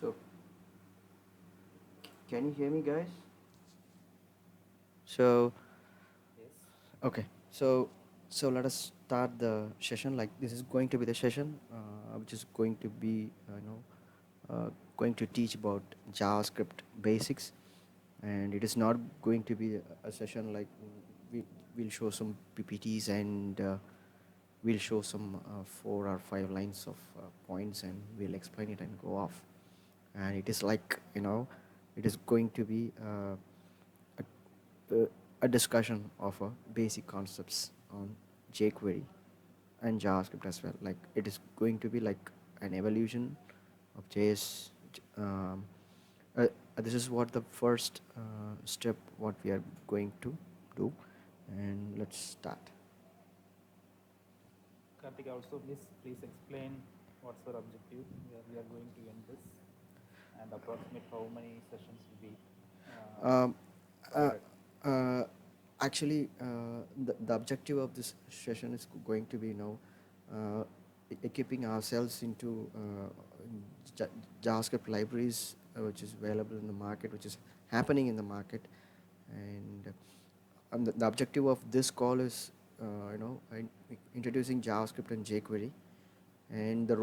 So, can you hear me, guys? So, Yes. okay. So let us start the session. Like this is going to be the session, which is going to be, going to teach about JavaScript basics, and it is not going to be a session like we will show some PPTs and we'll show some 4 or 5 lines of points and we'll explain it and go off. And it is like it is going to be a, a discussion of basic concepts on jQuery and JavaScript as well. Like it is going to be like an evolution of JS. Um, this is what the first step what we are going to do, and let's start. Karthik, also please explain what's our objective. We are going to end this and approximate how many sessions will be Um, uh, provided. uh, Actually, the objective of this session is going to be, uh, equipping ourselves into Ja- JavaScript libraries, which is available in the market, which is happening in the market, and the objective of this call is, introducing JavaScript and jQuery, and the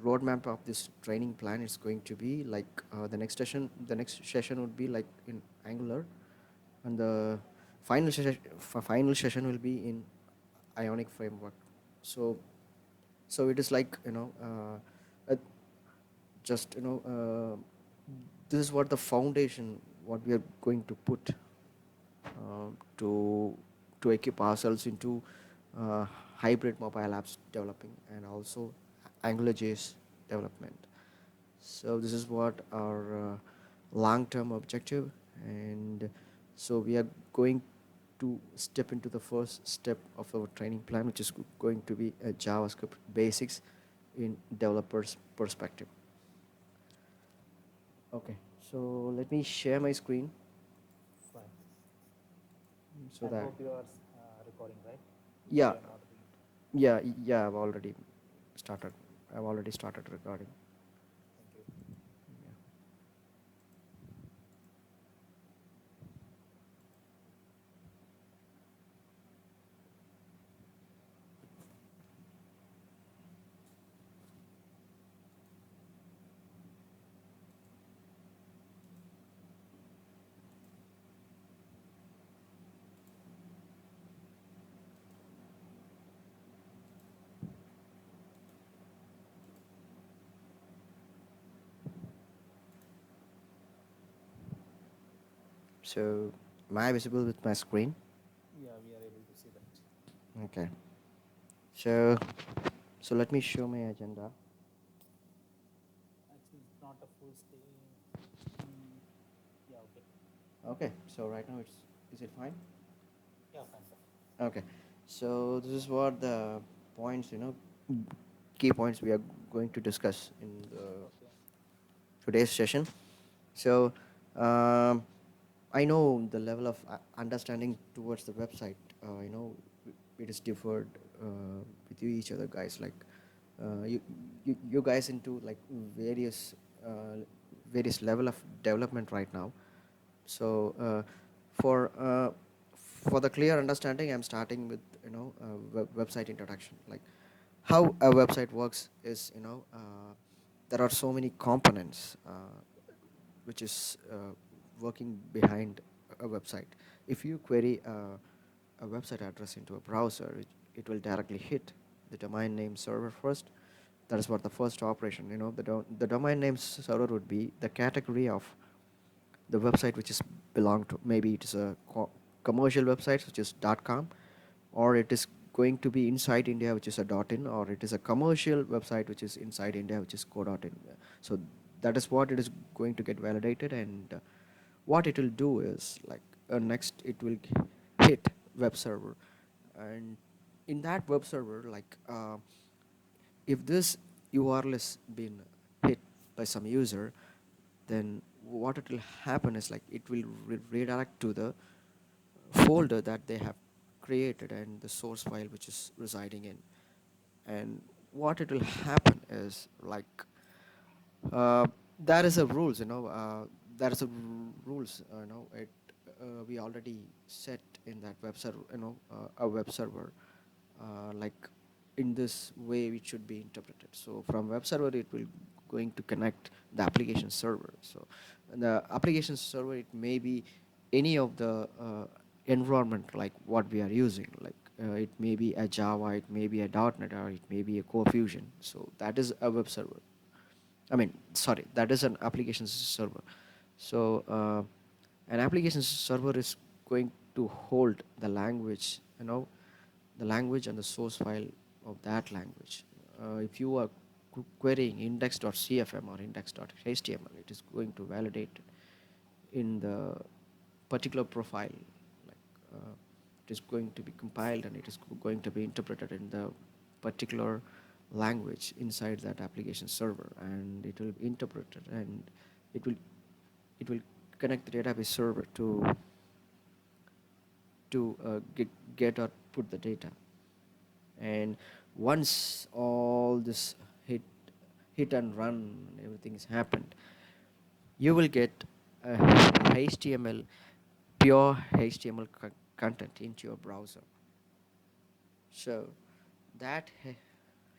roadmap of this training plan is going to be like the next session would be like in Angular, and the final session will be in Ionic framework. So so it is like just this is what the foundation what we are going to put to equip ourselves into hybrid mobile apps developing and also AngularJS development. So this is what our long-term objective, and so we are going to step into the first step of our training plan, which is going to be a JavaScript basics in developers' perspective. Okay, so let me share my screen Fine. so And that hope you are recording, right? Because yeah we are not. yeah, started I've already started recording. Thank you. Yeah. So am I visible with my screen? Yeah, we are able to see that. Okay. So let me show my agenda. Actually, it's not a full stay. Mm, yeah, okay. Okay. So right now it's is it fine? Yeah, fine, fine. Okay. So this is what the points, key points we are going to discuss in the Okay. today's session. So um, I know the level of understanding towards the website. It is differed with you each other guys. Like you guys into like uh, various level of development right now. So for uh, for the clear understanding, I'm starting with website introduction. Like how a website works is there are so many components which is working behind a website. If you query a website address into a browser, it will directly hit the domain name server first. That is what the first operation. The domain name server would be the category of the website which is belong to. Maybe it is a commercial website which is .com, or it is going to be inside India which is a .in, or it is a commercial website which is inside India which is co.in. So that is what it is going to get validated, and what it will do is like next it will hit web server, and in that web server, like if this URL has been hit by some user, then what it will happen is like it will redirect to the folder that they have created and the source file which is residing in. And what it will happen is like That is a rules, that is a rules, we already set in that web server, a web server, like in this way it should be interpreted. So from web server it will going to connect the application server. So the application server, it may be any of the environment like what we are using, like it may be a Java, it may be a .NET, or it may be a Core Fusion. So that is a web server. I mean, sorry, that is an application server. So an application server is going to hold the language, the language and the source file of that language. If you are querying index.cfm or index.html, it is going to validate in the particular profile. Like it is going to be compiled and it is going to be interpreted in the particular language inside that application server, and it will be interpreted, and it will it will connect the database server to get or put the data. And once all this hit hit and run, everything has happened, you will get a HTML, pure HTML content into your browser. So that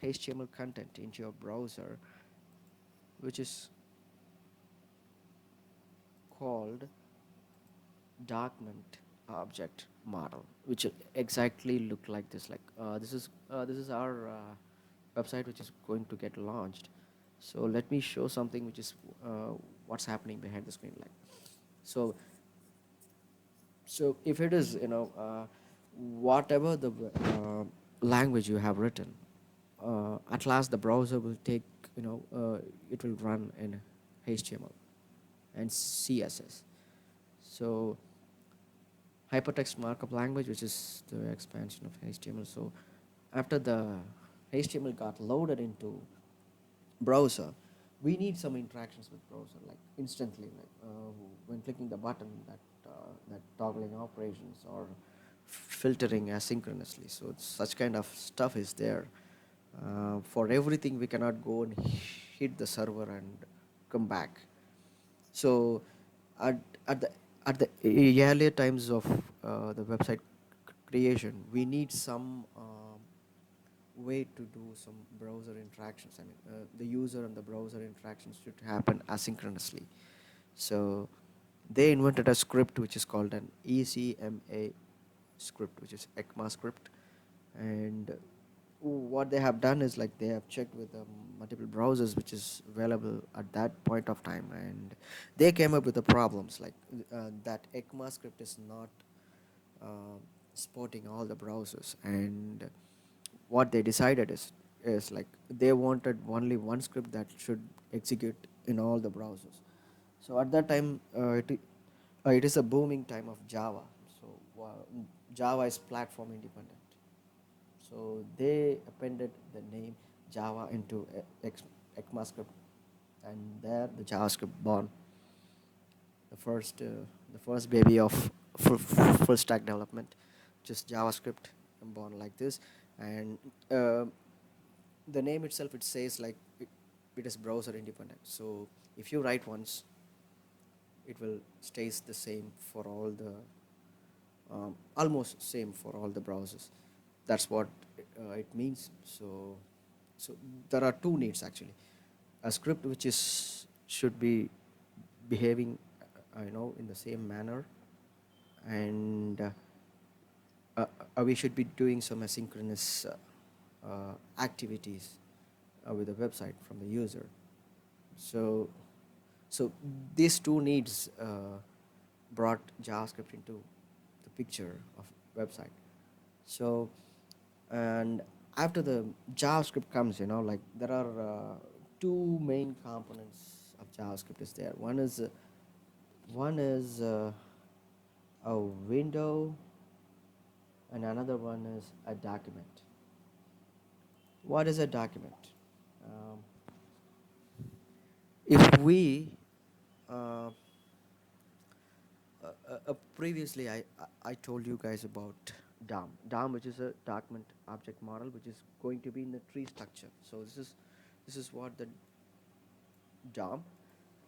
HTML content into your browser, which is called document object model, which will exactly look like this. Like this is our website which is going to get launched. So let me show something which is what's happening behind the screen. Like so, if it is, whatever the language you have written, at last the browser will take, it will run in HTML and CSS. So hypertext markup language, which is the expansion of HTML. So after the HTML got loaded into browser, we need some interactions with browser, like instantly, like when clicking the button, that toggling operations or filtering asynchronously. So such kind of stuff is there. For everything, we cannot go and hit the server and come back. So at at the at the earlier times of the website creation, we need some way to do some browser interactions. I mean, the user and the browser interactions should happen asynchronously. So they invented a script which is called an ECMA script, which is ECMAScript. And what they have done is, like, they have checked with multiple browsers which is available at that point of time, and they came up with the problems like that ECMAScript is not uh, supporting all the browsers. And what they decided is like they wanted only one script that should execute in all the browsers. So at that time, it is a booming time of Java. So Java is platform independent. So they appended the name Java into ECMAScript, and there the JavaScript born, the first baby of full stack development, just JavaScript born like this. And uh, the name itself, it says like it is browser independent. So if you write once, it will stays the same for all the almost same for all the browsers. That's what it means. So there are two needs actually: a script which is should be behaving in the same manner, and we should be doing some asynchronous activities with the website from the user. So so these two needs brought JavaScript into the picture of website. So, and after the JavaScript comes, like there are two main components of JavaScript is there. One is a window, and another one is a document. What is a document? Um, if we uh, previously, I told you guys about DOM, which is a document object model, which is going to be in the tree structure. So this is what the DOM.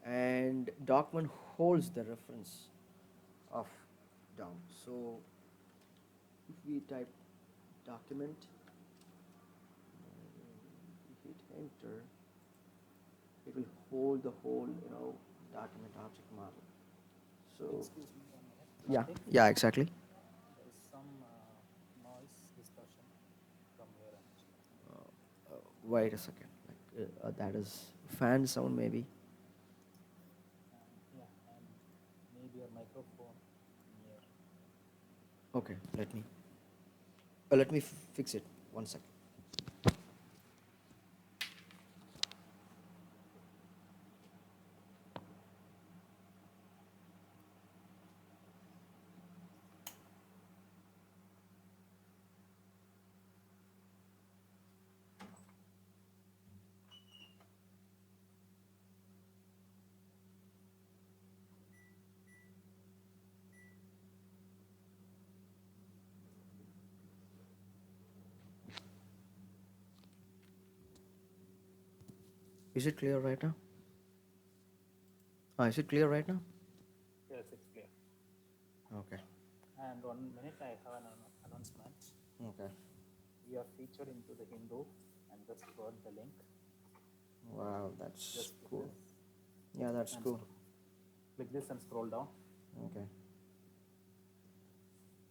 and document holds the reference of DOM. So if we type document, hit enter, it will hold the whole document object model. So Excuse me 1 minute, yeah, Karthik. yeah, exactly. There is some noise distortion from your end. Wait a second, like that is fan sound maybe. And yeah, and maybe your microphone near. Okay, let me fix it. 1 second. Is it clear right now? Is it clear right now? Yes, it's clear. Okay. And 1 minute, I have an announcement. Okay. We are featured into the Hindu and just got the link. Wow, that's Just click cool. this Yeah, that's and cool. click this and scroll down. Okay.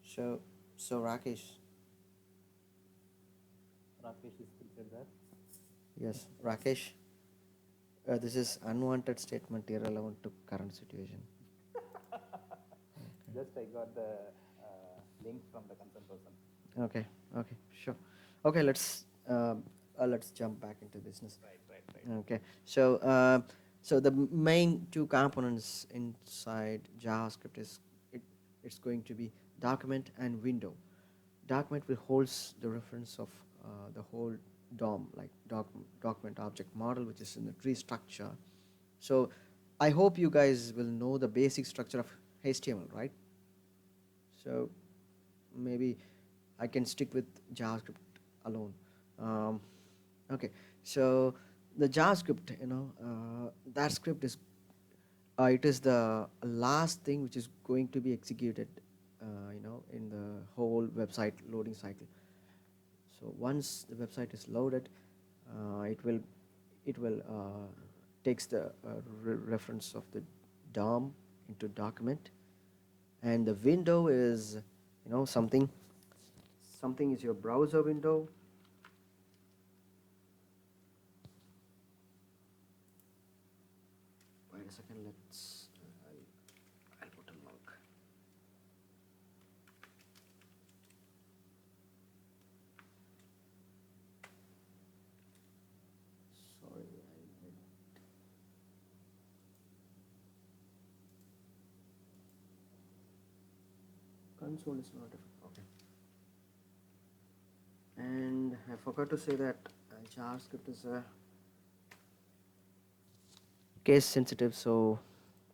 So, Rakesh, Rakesh is filtered there. yes, Rakesh, this is unwanted statement irrelevant to current situation. Just I got the link from the concerned person. Okay, okay, sure. Okay, let's jump back into business. Right. Okay, so the main two components inside JavaScript is it's going to be document and window. Document will holds the reference of the whole DOM, like document object model, which is in the tree structure. So I hope you guys will know the basic structure of HTML, right? So maybe I can stick with JavaScript alone. Um, okay, so the JavaScript, that script is it is the last thing which is going to be executed, in the whole website loading cycle. So once the website is loaded, it will takes the reference of the DOM into document, and the window is something is your browser window. Wait a second, I'll put a log. Sorry, console is not okay. And I forgot to say that JavaScript is case sensitive, so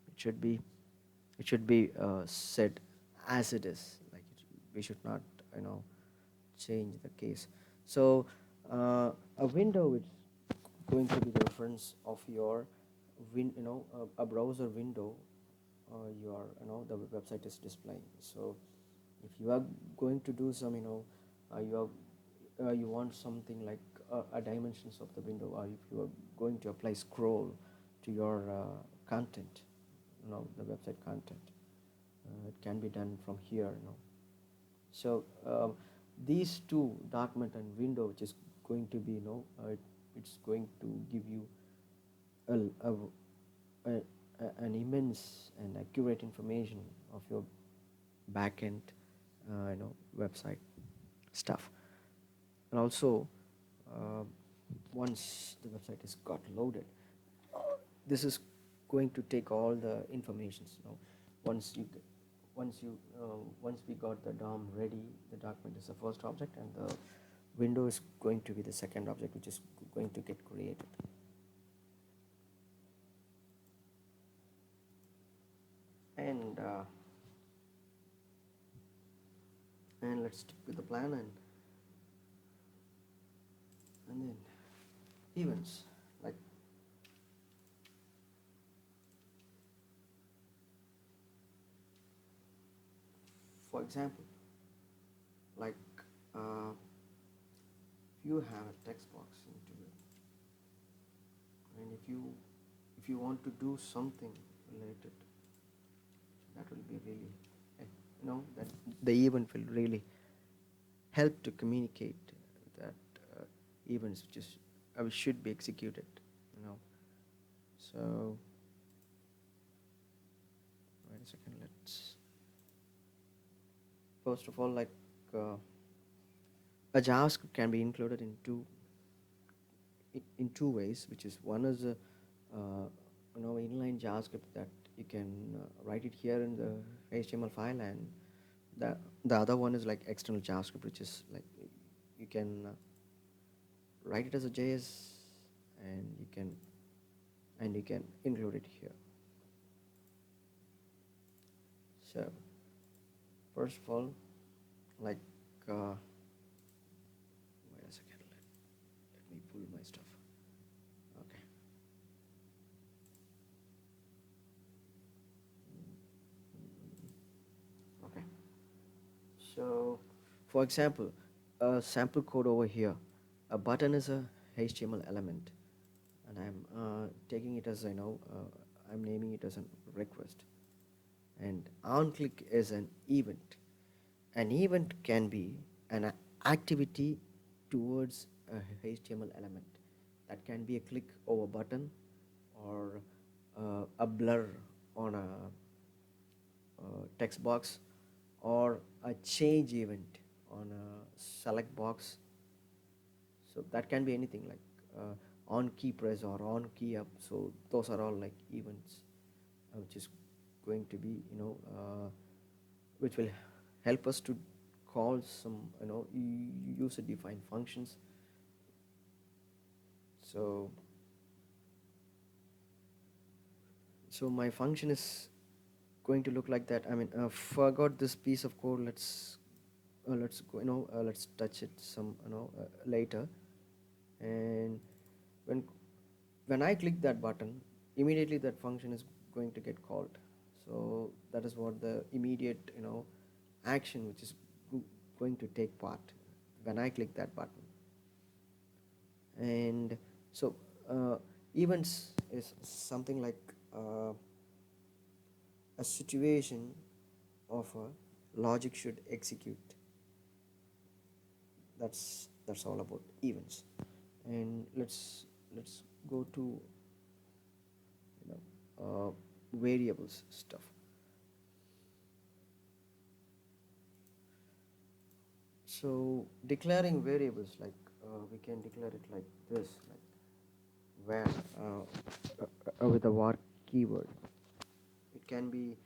it should be said as it is. Like we should not you know change the case. So a window is going to be the reference of your a browser window. Your the website is displaying. So if you are going to do some you want something like a dimensions of the window, or if you are going to apply scroll to your content, the website content, it can be done from here. So these two, document and window, which is going to be it's going to give you a, a, an immense and accurate information of your backend website stuff. And also uh, once the website is got loaded, this is going to take all the informations. Once you once we got the DOM ready, the document is the first object, and the window is going to be the second object, which is going to get created. And let's stick with the plan, and then events, like For example, like uh, if you have a text box into it, and if you want to do something related, that will be really, eh, that the event will really help to communicate that events which is should be executed. You know, so wait a second. Let's first of all, like uh, a JavaScript can be included in two ways, which is one is a inline JavaScript that you can write it here in the HTML file, and the other one is like external JavaScript, which is like you can write it as a JS, and you can include it here. So first of all, like wait a second, let me pull my stuff. Okay. Okay. So, for example, a sample code over here, a button is a HTML element, and I'm taking it as I'm naming it as a request, and onClick is an event. An event can be an activity towards a HTML element. That can be a click over button, or a blur on a text box, or a change event on a select box. So that can be anything like on key press or on key up. So those are all like events, which is going to be which will help us to call some user defined functions. So my function is going to look like that. I mean, forgot this piece of code. Let's go, let's touch it some later. And when I click that button, immediately that function is going to get called. So that is what the immediate action which is going to take part when I click that button. And so events is something like a situation of a logic should execute. That's all about events. And let's go to variables stuff. So declaring variables, like we can declare it like this, like where with a var keyword. It can be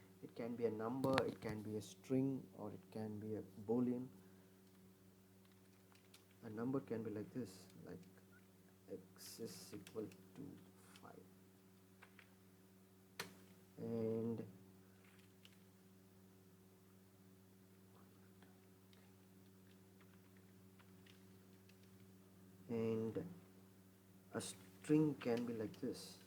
a number, it can be a string, or it can be a boolean. A number can be like this, like x is equal to 5, and and a string can be like this.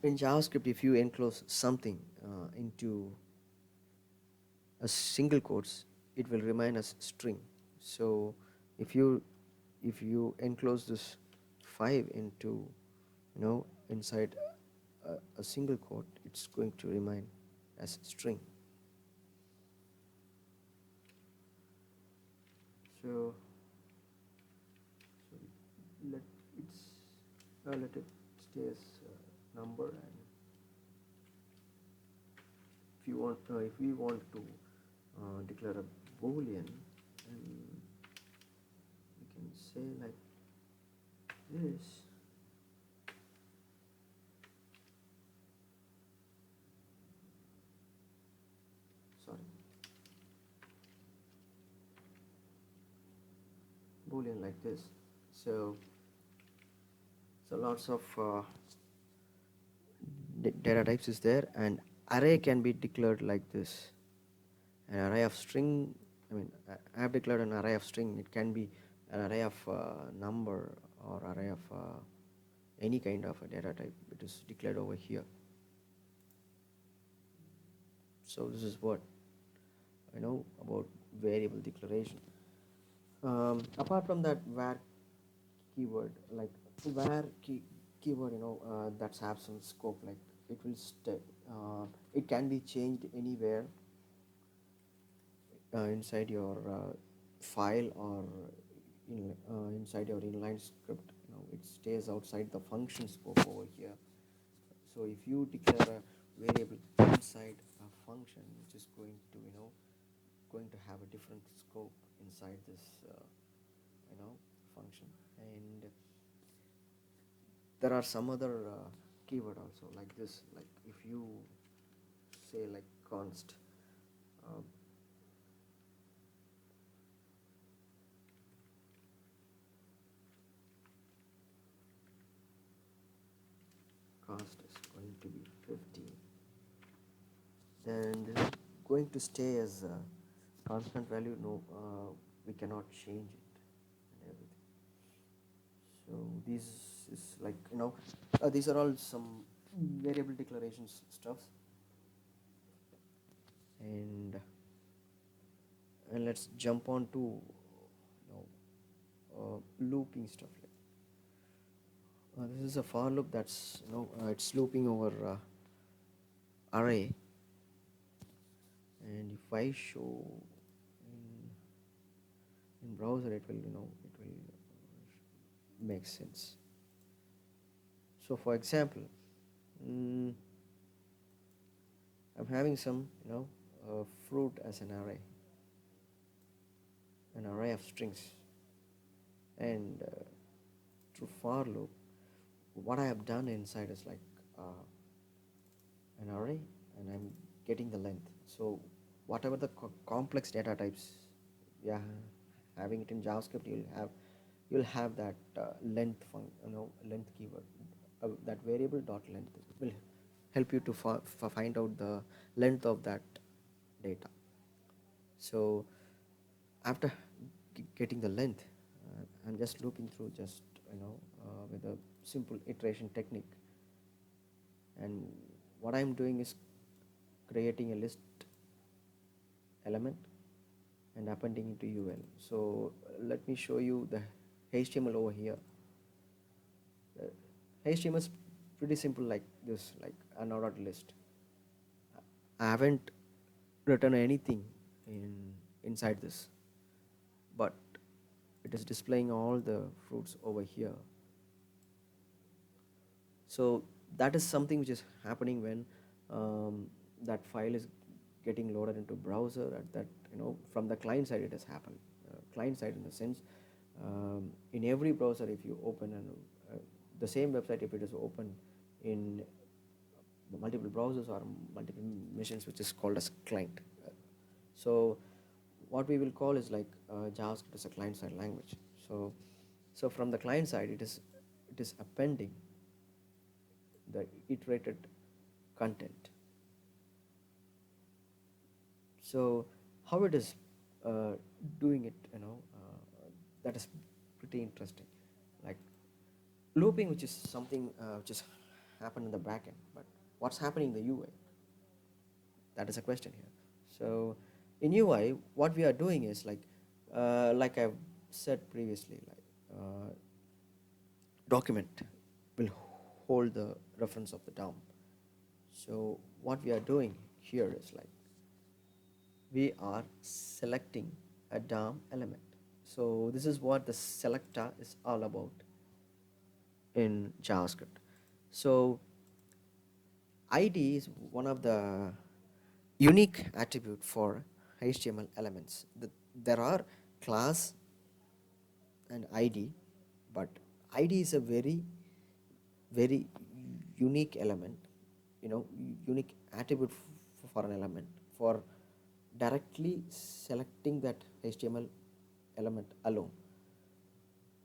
In JavaScript, if you enclose something into a single quotes, it will remain as string. So if you enclose this 5 into inside a single quote, it's going to remain as string. So let it's let it stay as number. And if we want to declare a boolean, and we can say like this. Sorry, boolean like this. So lots of data types is there, and array can be declared like this. An array of string I mean, I have declared an array of string. It can be an array of number or array of any kind of a data type. It is declared over here. So this is what I know about variable declaration. Apart from that, var keyword, like keyword, that's have some scope. Like it will stay. It can be changed anywhere inside your file or inside your inline script. It stays outside the function scope over here. So if you declare a variable inside a function, which is going to have a different scope inside this function. And there are some other keyword also, like this. Like if you say like const uh, cost is going to be 50, then this is going to stay as a constant value. No, we cannot change it and everything. So this is like, these are all some variable declarations stuffs. And let's jump on to looping stuff. This is a for loop that's it's looping over array. And if I show in browser, it will make sense. So for example, mm, I'm having some fruit as an array of strings. And through for loop, what I have done inside is like an array, and I'm getting the length. So whatever the complex data types, yeah, having it in JavaScript, you'll have that length keyword. That variable dot length will help you to find out the length of that data. So after getting the length, I'm just looping through, just with a simple iteration technique. And what I'm doing is creating a list element and appending it to UL. So let me show you the HTML over here. HTML is pretty simple, like this, like an ordered list. I haven't written anything inside this, but it is displaying all the fruits over here. So that is something which is happening when that file is getting loaded into browser. At that, from the client side it has happened. Client side, in the sense, in every browser, if you open the same website, if it is open in multiple browsers or multiple machines, which is called as client. So what we will call is like JavaScript is a client side language. So from the client side, it is appending the iterated content. So how it is doing it, that is pretty interesting. Like looping, which is something which is happened in the backend, but what's happening in the UI? That is a question here. So in UI, what we are doing is like I've said previously, like document will hold the reference of the DOM. So what we are doing here is like we are selecting a DOM element. So this is what the selector is all about in JavaScript. So ID is one of the unique attribute for HTML elements. There are class and ID, but ID is a very, very unique element, unique attribute for an element, for directly selecting that HTML element alone.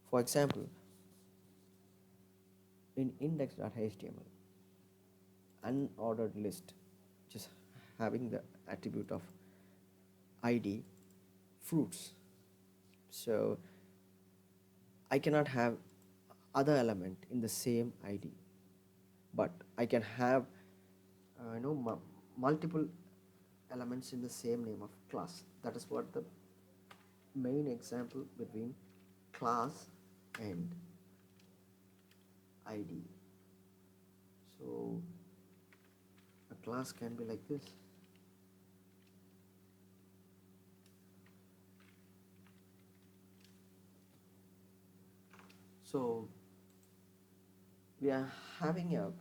For example, in index.html, unordered list, just having the attribute of ID fruits. So I cannot have other element in the same ID, but I can have multiple elements in the same name of class. That is what the main example between class and ID. So a class can be like this. So we are having a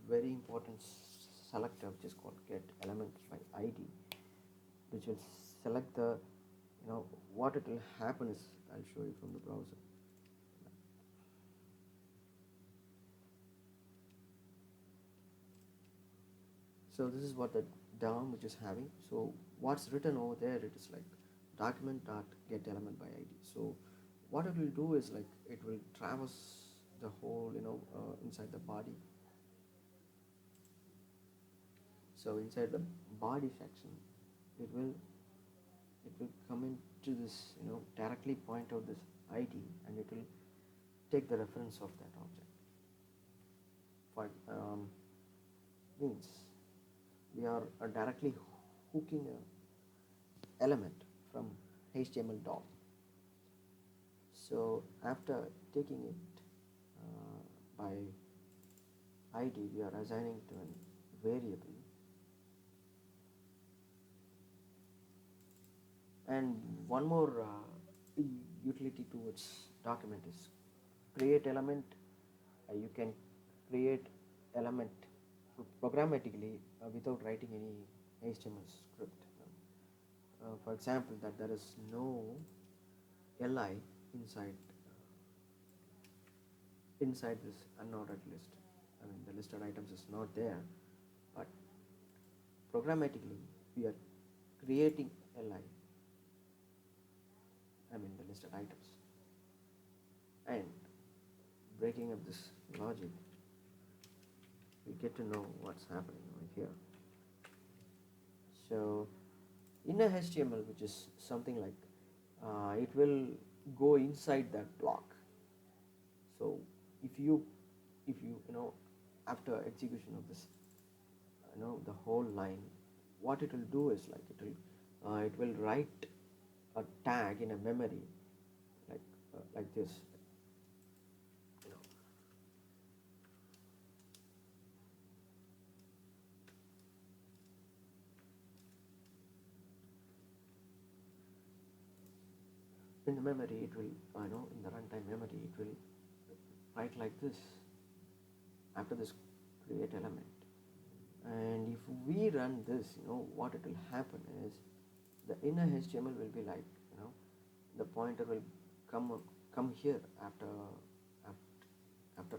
very important selector which is called get elements by ID, which will select the what it will happen is I'll show you from the browser. So this is what the DOM which is having. So what's written over there, it is like document dot get element by ID. So what it will do is like it will traverse the whole inside the body. So inside the body section, it will come into this directly point out this ID, and it will take the reference of that object. For means we are directly hooking a element from HTML DOM. So after taking it by ID, we are assigning to a variable. And one more utility towards document is create element. You can create element programmatically without writing any HTML script. For example, that there is no li inside this unordered list. I mean, the listed items is not there, but programmatically we are creating li. I mean, the listed items, and breaking up this logic, we get to know what's happening over here. So in a HTML, which is something like it will go inside that block. So if you after execution of this the whole line, what it will do is like it will write a tag in a memory like this, you know in the memory. It will in the runtime memory it will write like this after this create element. And if we run this, what it will happen is the inner HTML will be like the pointer will come here after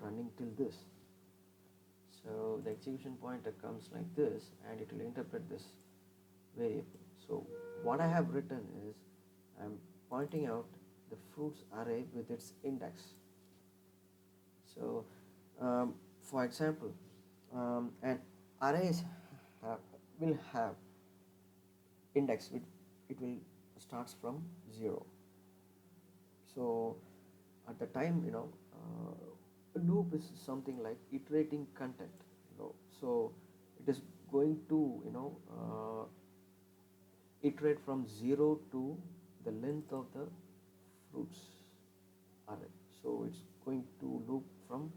running till this. So the execution pointer comes like this, and it will interpret this variable. So what I have written is I'm pointing out the fruits array with its index. So for example, an arrays will have index which it will starts from 0. So at the time a loop is something like iterating content. So it is going to iterate from 0 to the length of the fruits array. So it's going to loop from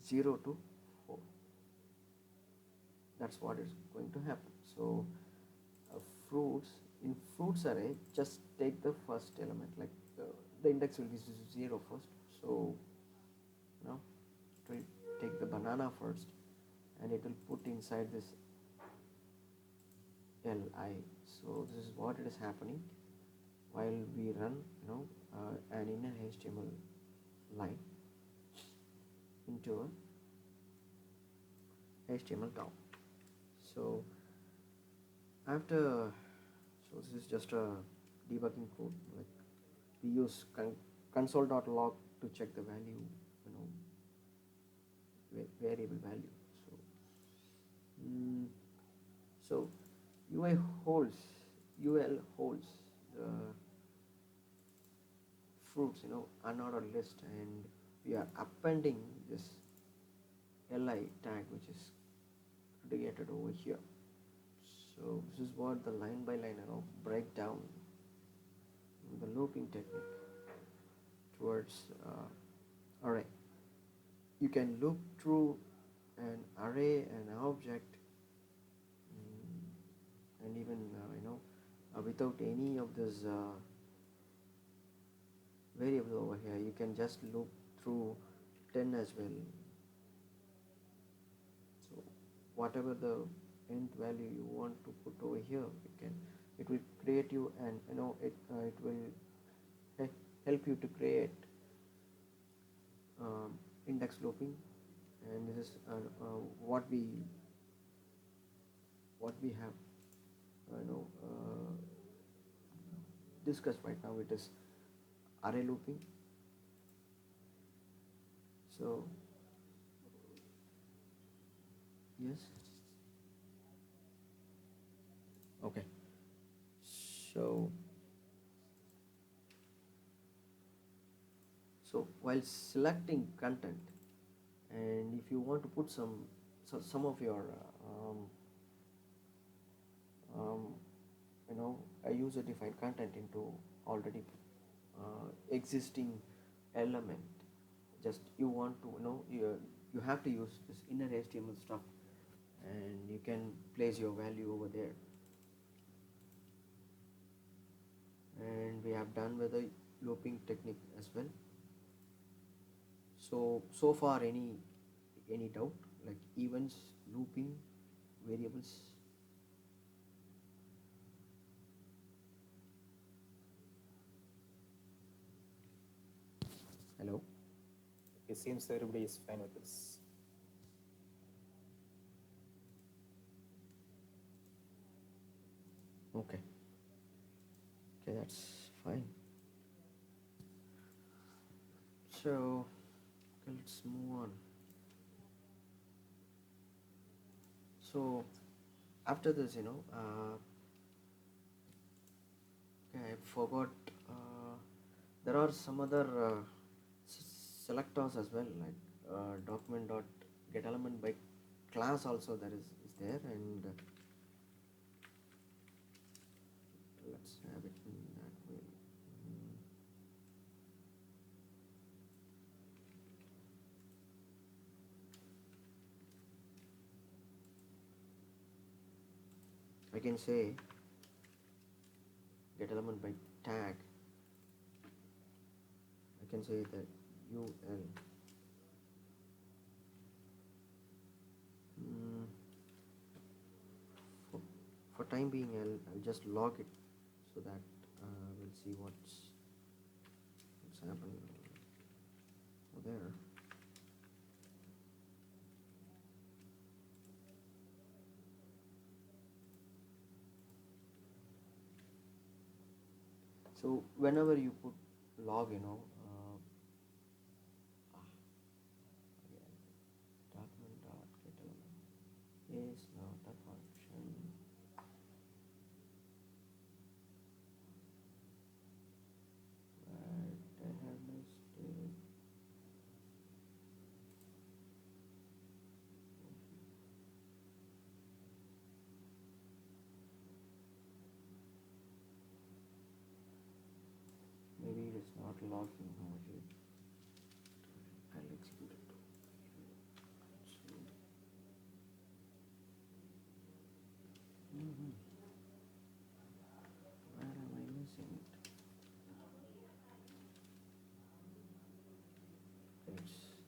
0 to 4. That's what is going to happen. So fruits in fruits array, just take the first element, like the index will be 0 first. So it will take the banana first, and it will put inside this li. So this is what it is happening while we run an inner HTML line into a HTML DOM. So so this is just a debugging code. Like we use console.log to check the value, variable value. So UI holds ul holds the fruits, unordered list, and we are appending this li tag which is created over here. So this is what the line by line, breakdown the looping technique towards array. You can loop through an array, an object, and even without any of this variable over here. You can just loop through 10 as well. So whatever the end value you want to put over here, it will create you, and it will help you to create index looping. And this is what we have discussed right now. It is array looping. So yes, okay. So while selecting content, and if you want to put some of your um, a user defined content into already existing element, just you want to you have to use this inner HTML stuff, and you can place your value over there. And we have done with the looping technique as well. So far, any doubt, like events, looping, variables? Hello. It seems everybody is fine with this. Okay, that's fine. So let's move on. So after this, okay, I forgot. There are some other selectors as well, like document dot get element by class also there is there, and let's have it in that way. Mm. I can say get element by tag. I can say that ul. Mm, for, for time being, I'll just log it so that we'll see what's happening over there. So whenever you put log, again, document dot get element is not a function. But I have missed it. Maybe it is not logging over here. I'll execute it. So, where am I missing it?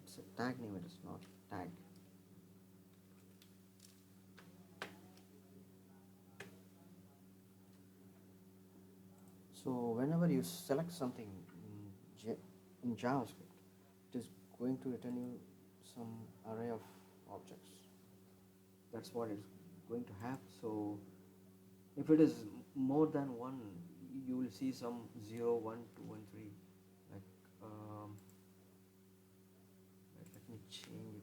It's a tag name, it is not tag. So whenever you select something in JavaScript, it is going to return you some array of objects. That's what it's going to have. So if it is more than one, you will see some 0, 1, 2, 1, 3. Like, let me change it.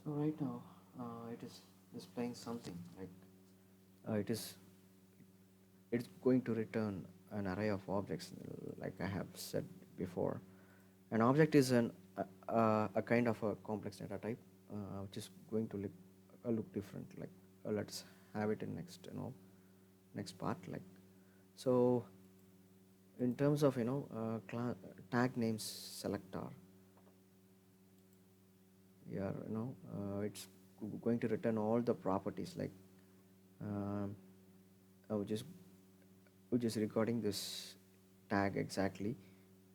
So right now, it is displaying something like it is it's going to return an array of objects, like I have said before. An object is a kind of a complex data type, which is going to look different. Like let's have it in next, next part. Like so, in terms of tag names selector, here it's going to return all the properties like um, which is recording this tag exactly,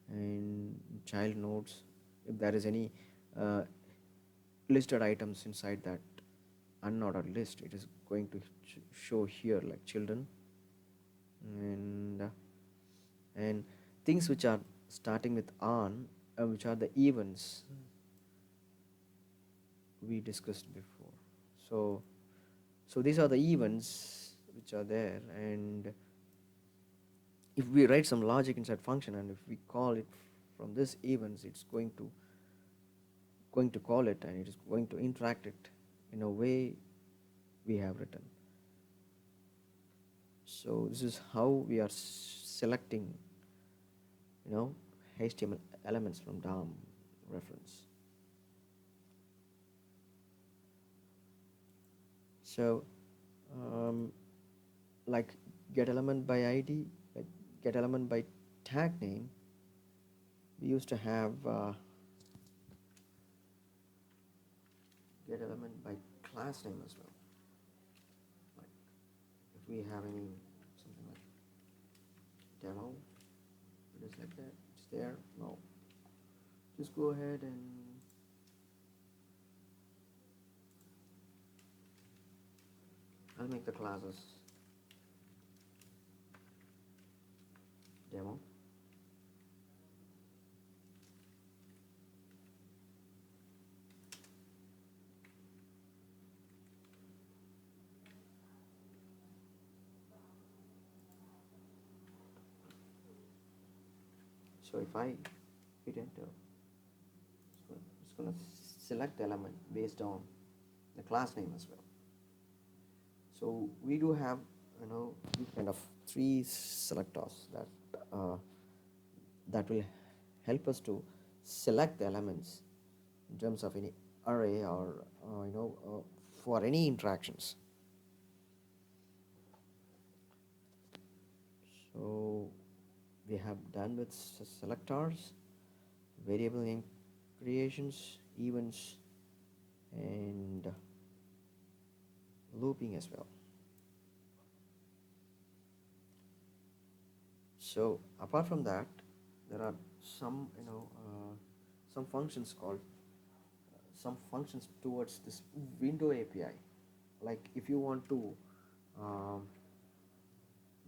and child nodes, if there is any uh, listed items inside that unordered list, it is going to show here like children, and and things which are starting with on, which are the events we discussed before. So these are the events which are there, and if we write some logic inside function and if we call it from this events, it's going to call it, and it is going to interact it in a way we have written. So this is how we are selecting HTML elements from DOM reference. So like get element by ID, like get element by tag name, we used to have get element by class name as well. Like if we have any something like demo, it is like that, it's there. No, just go ahead and I'll make the classes demo. So if I hit enter, it's going to select the element based on the class name as well. So we do have these kind of three selectors uh, that will help us to select the elements in terms of any array or for any interactions. So we have done with selectors, variable name creations, events, and looping as well. So apart from that, there are some functions called some functions towards this window API. Like if you want to um,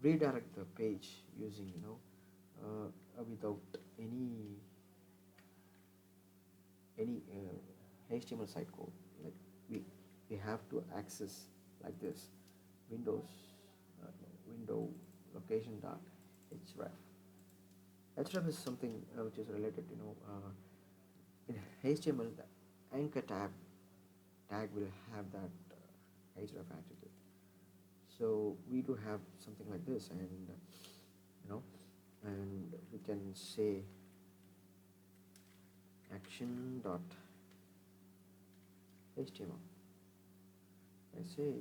redirect the page using without any HTML site code, like we have to access like this windows window location dot href. Href is something which is related, in HTML. The anchor tag will have that href attribute. So we do have something like this, and and we can say action dot html. I say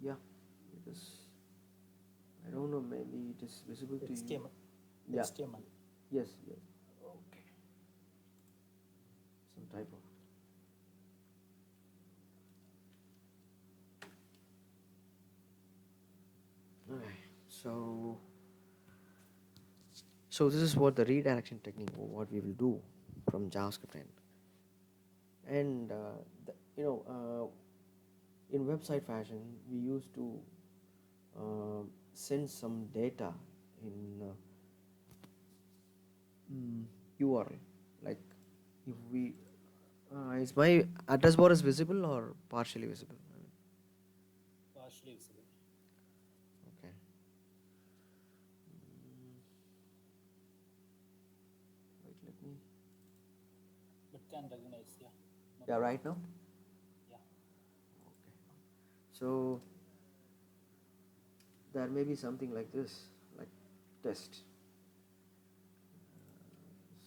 yeah, it is. I don't know. Maybe it is visible to you. HTML. Yeah. HTML. Yes. Yes. Okay. Some typo. Okay. So this is what the redirection technique, what we will do from JavaScript end. And in website fashion, we used to send some data in URL. Like if we is my address bar is visible or partially visible? Partially visible. Okay. Wait, let me. It can recognize, yeah. No Yeah, problem. right now. Yeah. So there may be something like this, like test.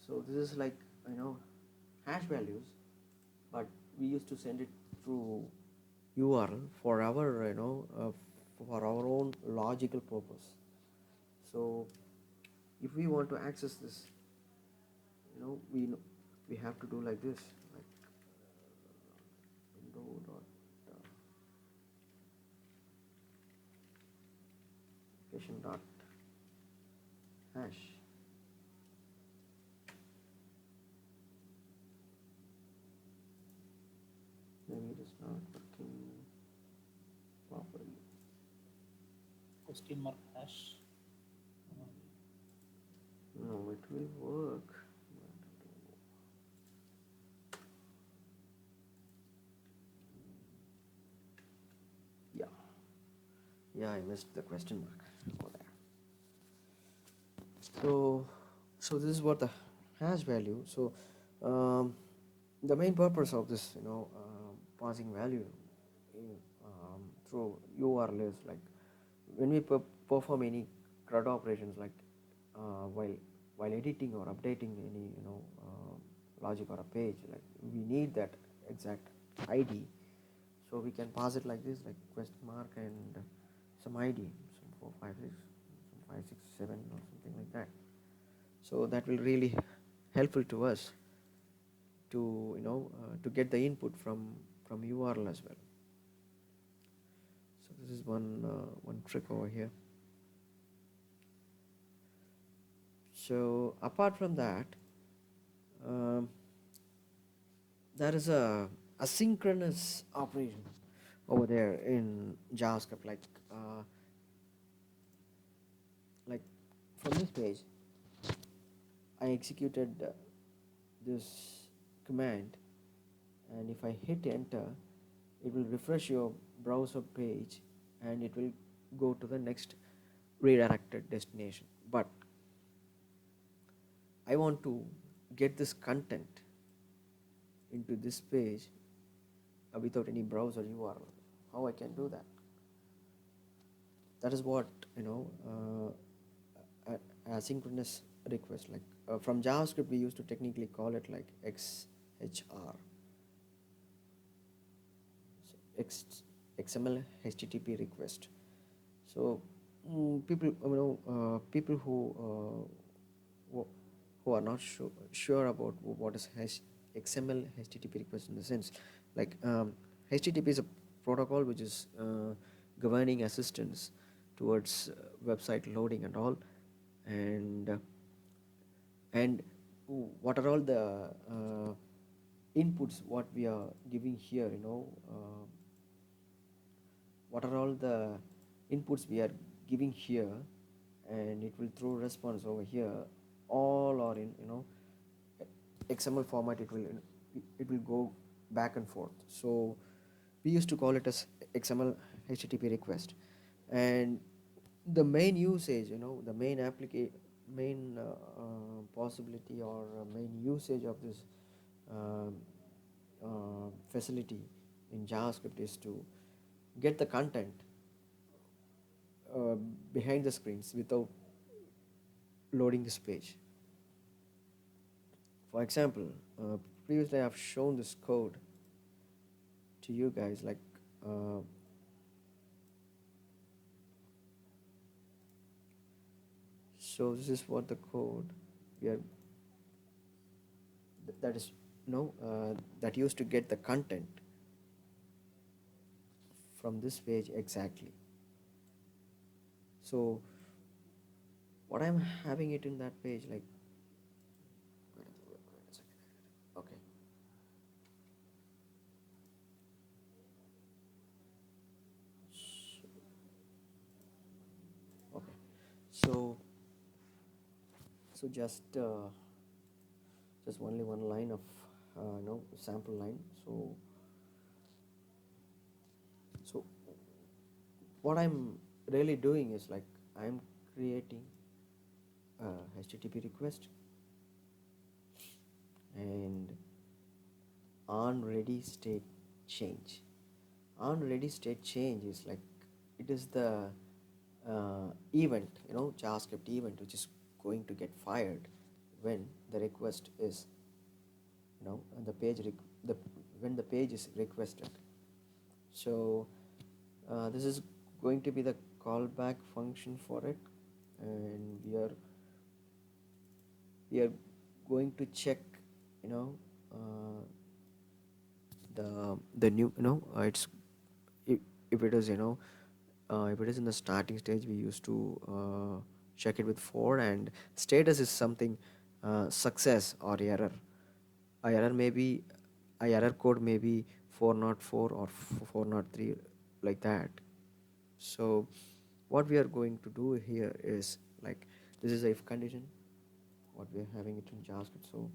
So this is like, you know, hash values, but we used to send it through URL for our, for our own logical purpose. So if we want to access this, we have to do like this, like window dot application dot hash. Maybe it is not working properly. Question mark hash. No, it will work. Yeah, yeah, I missed the question mark over there. So this is what the hash value. So the main purpose of this, passing value through URL is like when we perform any CRUD operations, like while editing or updating any logic or a page, like we need that exact ID. So we can pass it like this, like question mark and some ID, some 456, some 567 or something like that. So that will really helpful to us to to get the input from URL as well. So this is one trick over here. So apart from that, um, there is a asynchronous operation over there in JavaScript, like from this page I executed this command, and if I hit enter, it will refresh your browser page and it will go to the next redirected destination. But I want to get this content into this page without any browser URL. How I can do that? That is what asynchronous request, like from JavaScript we used to technically call it like XHR, so XML HTTP request. So people people who are not sure about what is XML HTTP request, in the sense like HTTP is a protocol which is governing assistance towards website loading and all, and and what are all the inputs what we are giving here, what are all the inputs we are giving here, and it will throw response over here, all are in XML format. It will go back and forth. So we used to call it as XML HTTP request. And the main usage, the main possibility or main usage of this um, facility in JavaScript is to get the content uh, behind the screens without loading this page. For example, previously I have shown this code to you guys, like uh, so this is what the code we are that is that used to get the content from this page exactly. So what I'm having it in that page, like wait a second. Okay. Okay. So just only one line of sample line. So what I'm really doing is like I'm creating a HTTP request, and on ready state change. On ready state change is like it is the event, JavaScript event, which is going to get fired when the request is, and the when the page is requested. So this is going to be the callback function for it, and we are going to check, you know uh, the new, it's if, if it is, if it is in the starting stage, we used to check it with 4, and status is something, success or error. A error may be a error code may be 404 or 403, like that. So what we are going to do here is like, this is a if condition, what we are having it in JavaScript. So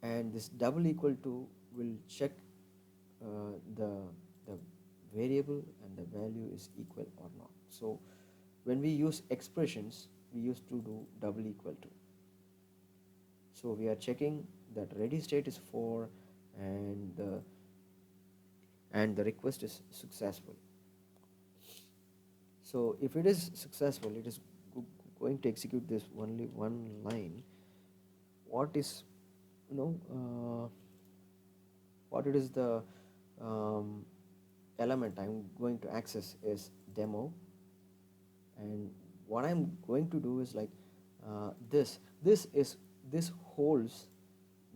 and this double equal to will check the the variable and the value is equal or not. So when we use expressions, we used to do double equal to. So we are checking that ready state is 4, and the request is successful. So if it is successful, it is going to execute this only one line. What is, you know what it is the um, element I'm going to access is demo, and what I'm going to do is like, this holds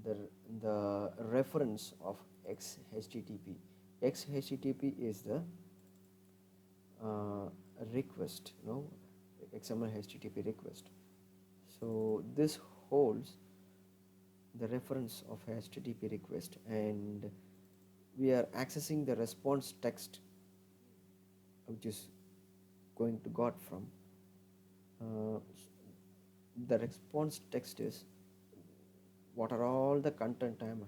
the the reference of xHTTP. xHTTP is the uh, request, XML HTTP request. So this holds the reference of HTTP request, and we are accessing the response text, which is going to got from uh, the response text is what are all the content I'm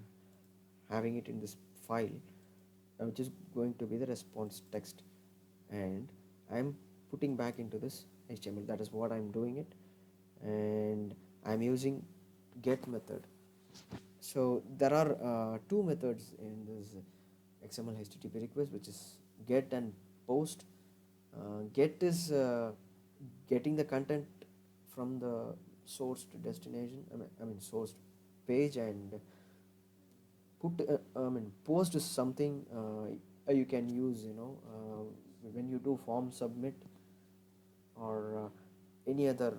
having it in this file, which is going to be the response text, and I'm putting back into this HTML. That is what I'm doing it, and I'm using get method. So there are two methods in this XML HTTP request, which is get and post. Get is getting the content from the source to destination, I mean source page, and post is something you can use, when you do form submit or any other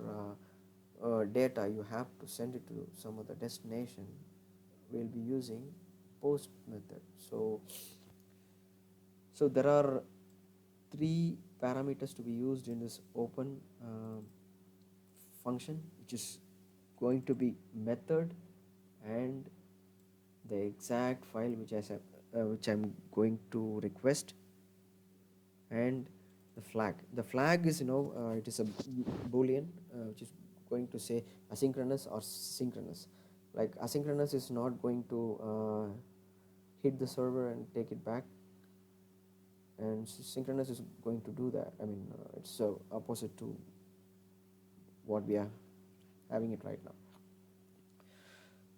data you have to send it to some other destination. We'll be using post method. So there are three parameters to be used in this open function, which is going to be method and the exact file which I'm going to request, and the flag. The flag is, it is a boolean, which is going to say asynchronous or synchronous. Like asynchronous is not going to hit the server and take it back, and synchronous is going to do that. It's opposite to what we are having it right now.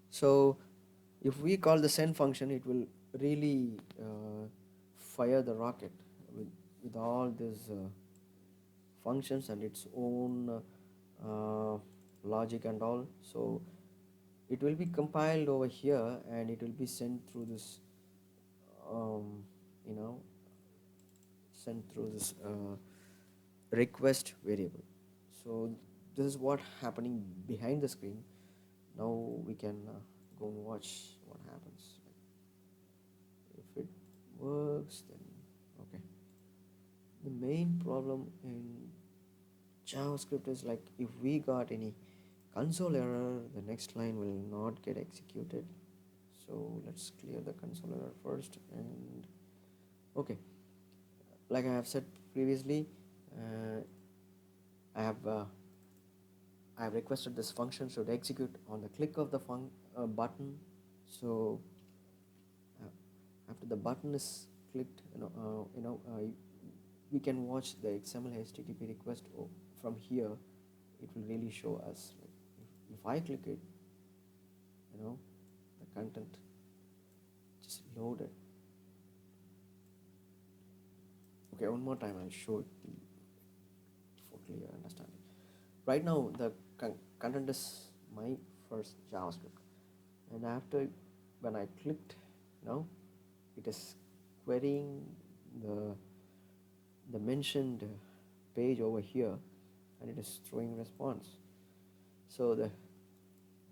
So if we call the send function, it will really fire the rocket with all these functions and its own logic and all. So it will be compiled over here, and it will be sent through this um, you know sent through this request variable. So this is what happening behind the screen. Now we can go and watch what happens. If it works, then okay. The main problem in JavaScript is like, if we got any console error, the next line will not get executed. So let's clear the console error first. And okay, like I have said previously, uh, I have uh, I have requested this function should execute on the click of the button. So uh, after the button is clicked, we can watch the XML HTTP request from here. It will really show us. Like if I click it, the content just loaded. Okay, one more time I'll show it for clear understanding. Right now the content is my first JavaScript, and after when I clicked, now it is querying the the mentioned page over here, and it is throwing response. So the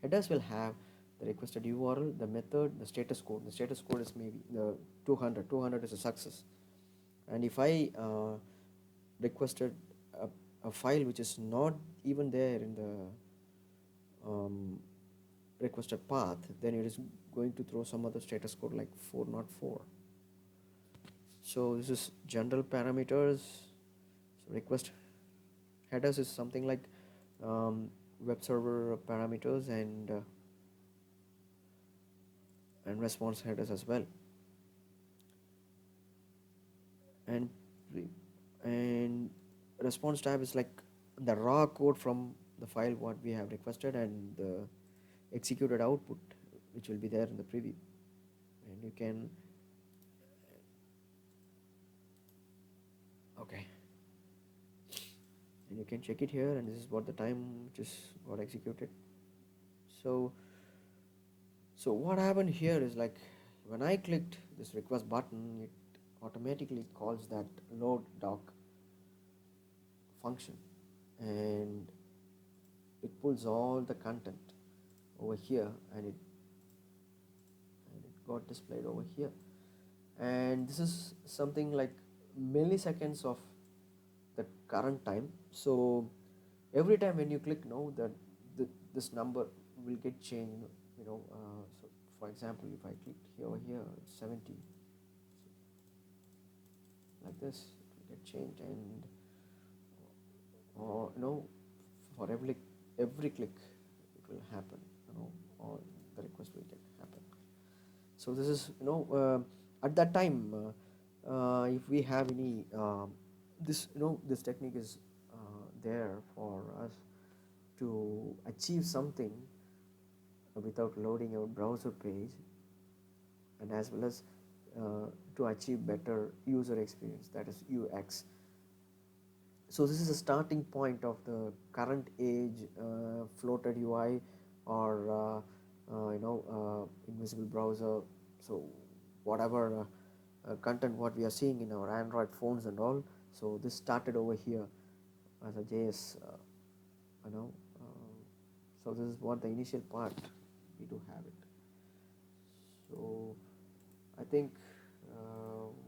headers will have the requested URL, the method, the status code. The status code is maybe the 200. 200 is a success. And if I requested a file which is not even there in the requested path, then it is going to throw some other status code like 404. So this is general parameters. So request headers is something like web server parameters, and response headers as well. And and response tab is like the raw code from the file what we have requested, and the executed output which will be there in the preview. And you can, okay, and you can check it here, and this is what the time which is got executed. So what happened here is like when I clicked this request button, it automatically calls that load doc function, and it pulls all the content over here, and it got displayed over here. And this is something like milliseconds of the current time. So every time when you click, no, this number will get changed. So for example, if I clicked here over here, it's 70. So like this, it will get changed, and or for every click it will happen. Or the request will get happen. So this is at that time, if we have any this technique is there for us to achieve something without loading our browser page, and as well as to achieve better user experience, that is UX. So this is a starting point of the current age floated UI, or invisible browser. So whatever content what we are seeing in our Android phones and all, so this started over here as a JS, you know so this is what the initial part we do have it. So I think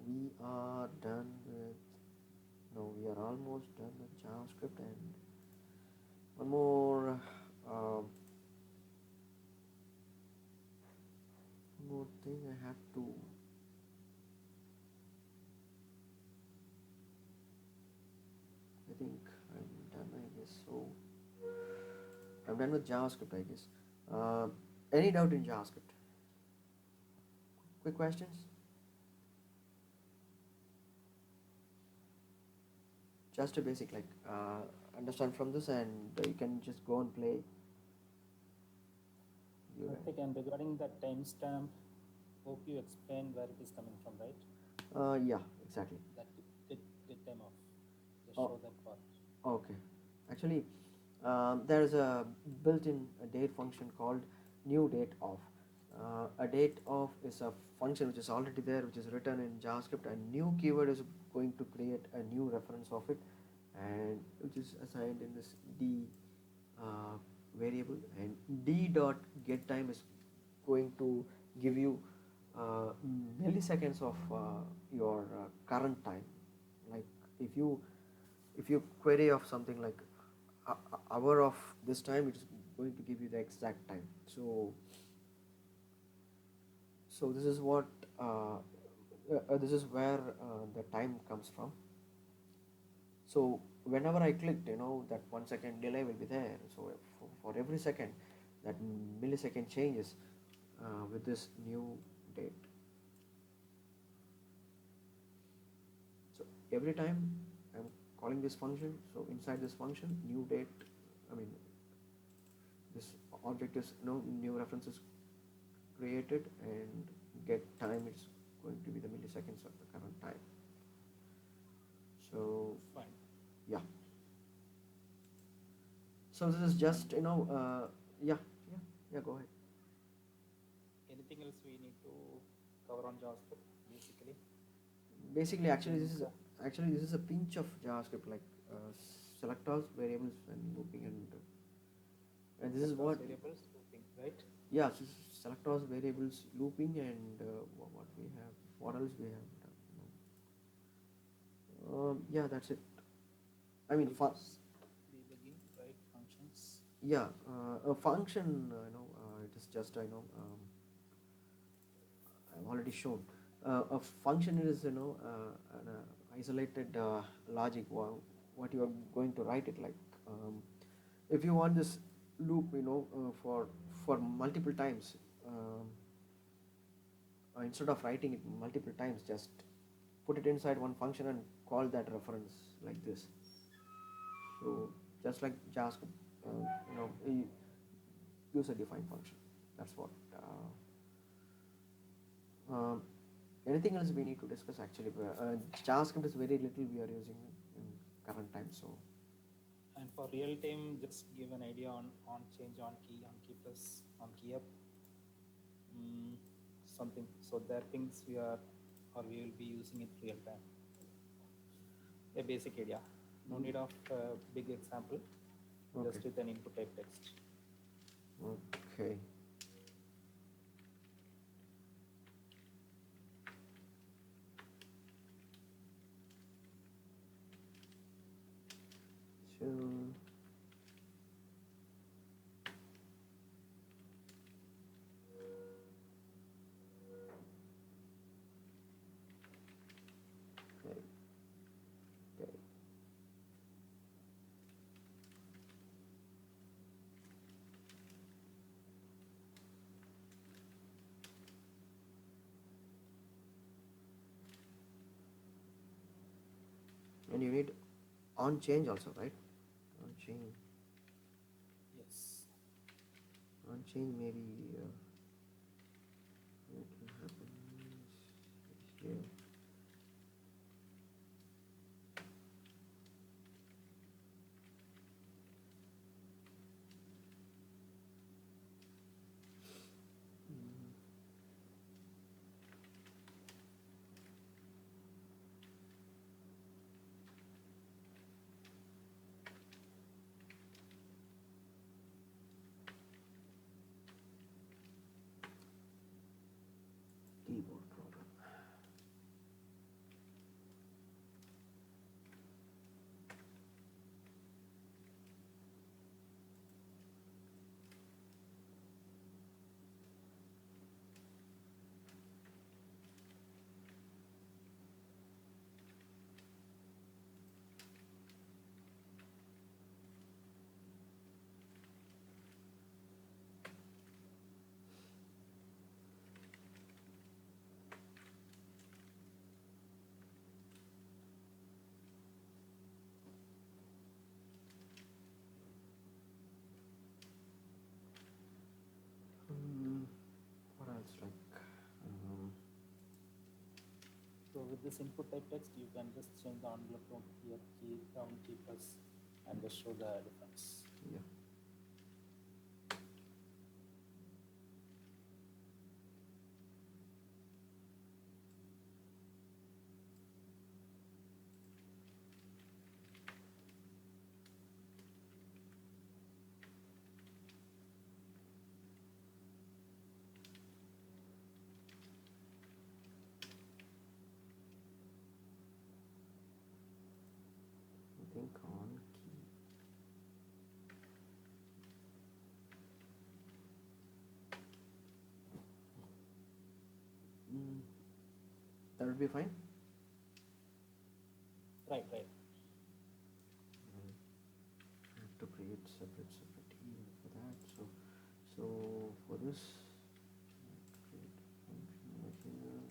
we are done with no we are almost done with JavaScript, and one more um, thing I have to, I think I'm done, I guess. So I'm done with JavaScript, I guess. Any doubt in JavaScript? Quick questions? Just a basic, like understand from this, and you can just go and play. Karthik, and regarding the timestamp, hope you explained where it is coming from, right? Yeah, exactly. That get them off. Just Oh, show that part. okay. Actually, there is a built-in date function called new date of. A date of is a function which is already there, which is written in JavaScript, and new keyword is going to create a new reference of it, and which is assigned in this d uh, variable, and d dot get time is going to give you uh, milliseconds of your current time. Like if you query of something like hour of this time, it is going to give you the exact time. So this is what this is where the time comes from. So whenever I clicked, that 1 second delay will be there. So for every second, that millisecond changes with this new date. So every time I'm calling this function, so inside this function, new date, I mean this object is new reference is created, and get time, it's going to be the milliseconds of the current time. So Fine. yeah, so this is And just yeah, yeah, yeah, go ahead. anything else we need to cover on JavaScript basically? Basically, Anything? actually this is a pinch of JavaScript, like selectors, variables, and looping, and this is Selectors, what, variables, looping, right? yeah, selectors, variables, looping, and what we have, what else we have. Yeah, that's it. I mean, Debugging, right? Functions. yeah, a function, it is just, I've already shown. A function is, an isolated logic. What you are going to write it like. If you want this loop, for multiple times, instead of writing it multiple times, just put it inside one function and call that reference like this. So just like JavaScript, user defined function. That's what. Um, Anything else we need to discuss actually? JavaScript is very little we are using in current time. So And for real time, just give an idea on change, on key press, on key up, mm, something. So there are things we are or we will be using in real time. A basic idea. No need of big example. okay, Just with an input type text. okay. So okay, okay. And you need on change also, right? On change, Yes. on change maybe. It will happen here. Keyboard problem. Hmm, what else like? Um, So with this input type text, you can just change the envelope to here, key down, key press, and just show the difference. yeah. I think on key. Mm, that would be fine. Right, right. I have to create separate event for that. So for this, create function over here.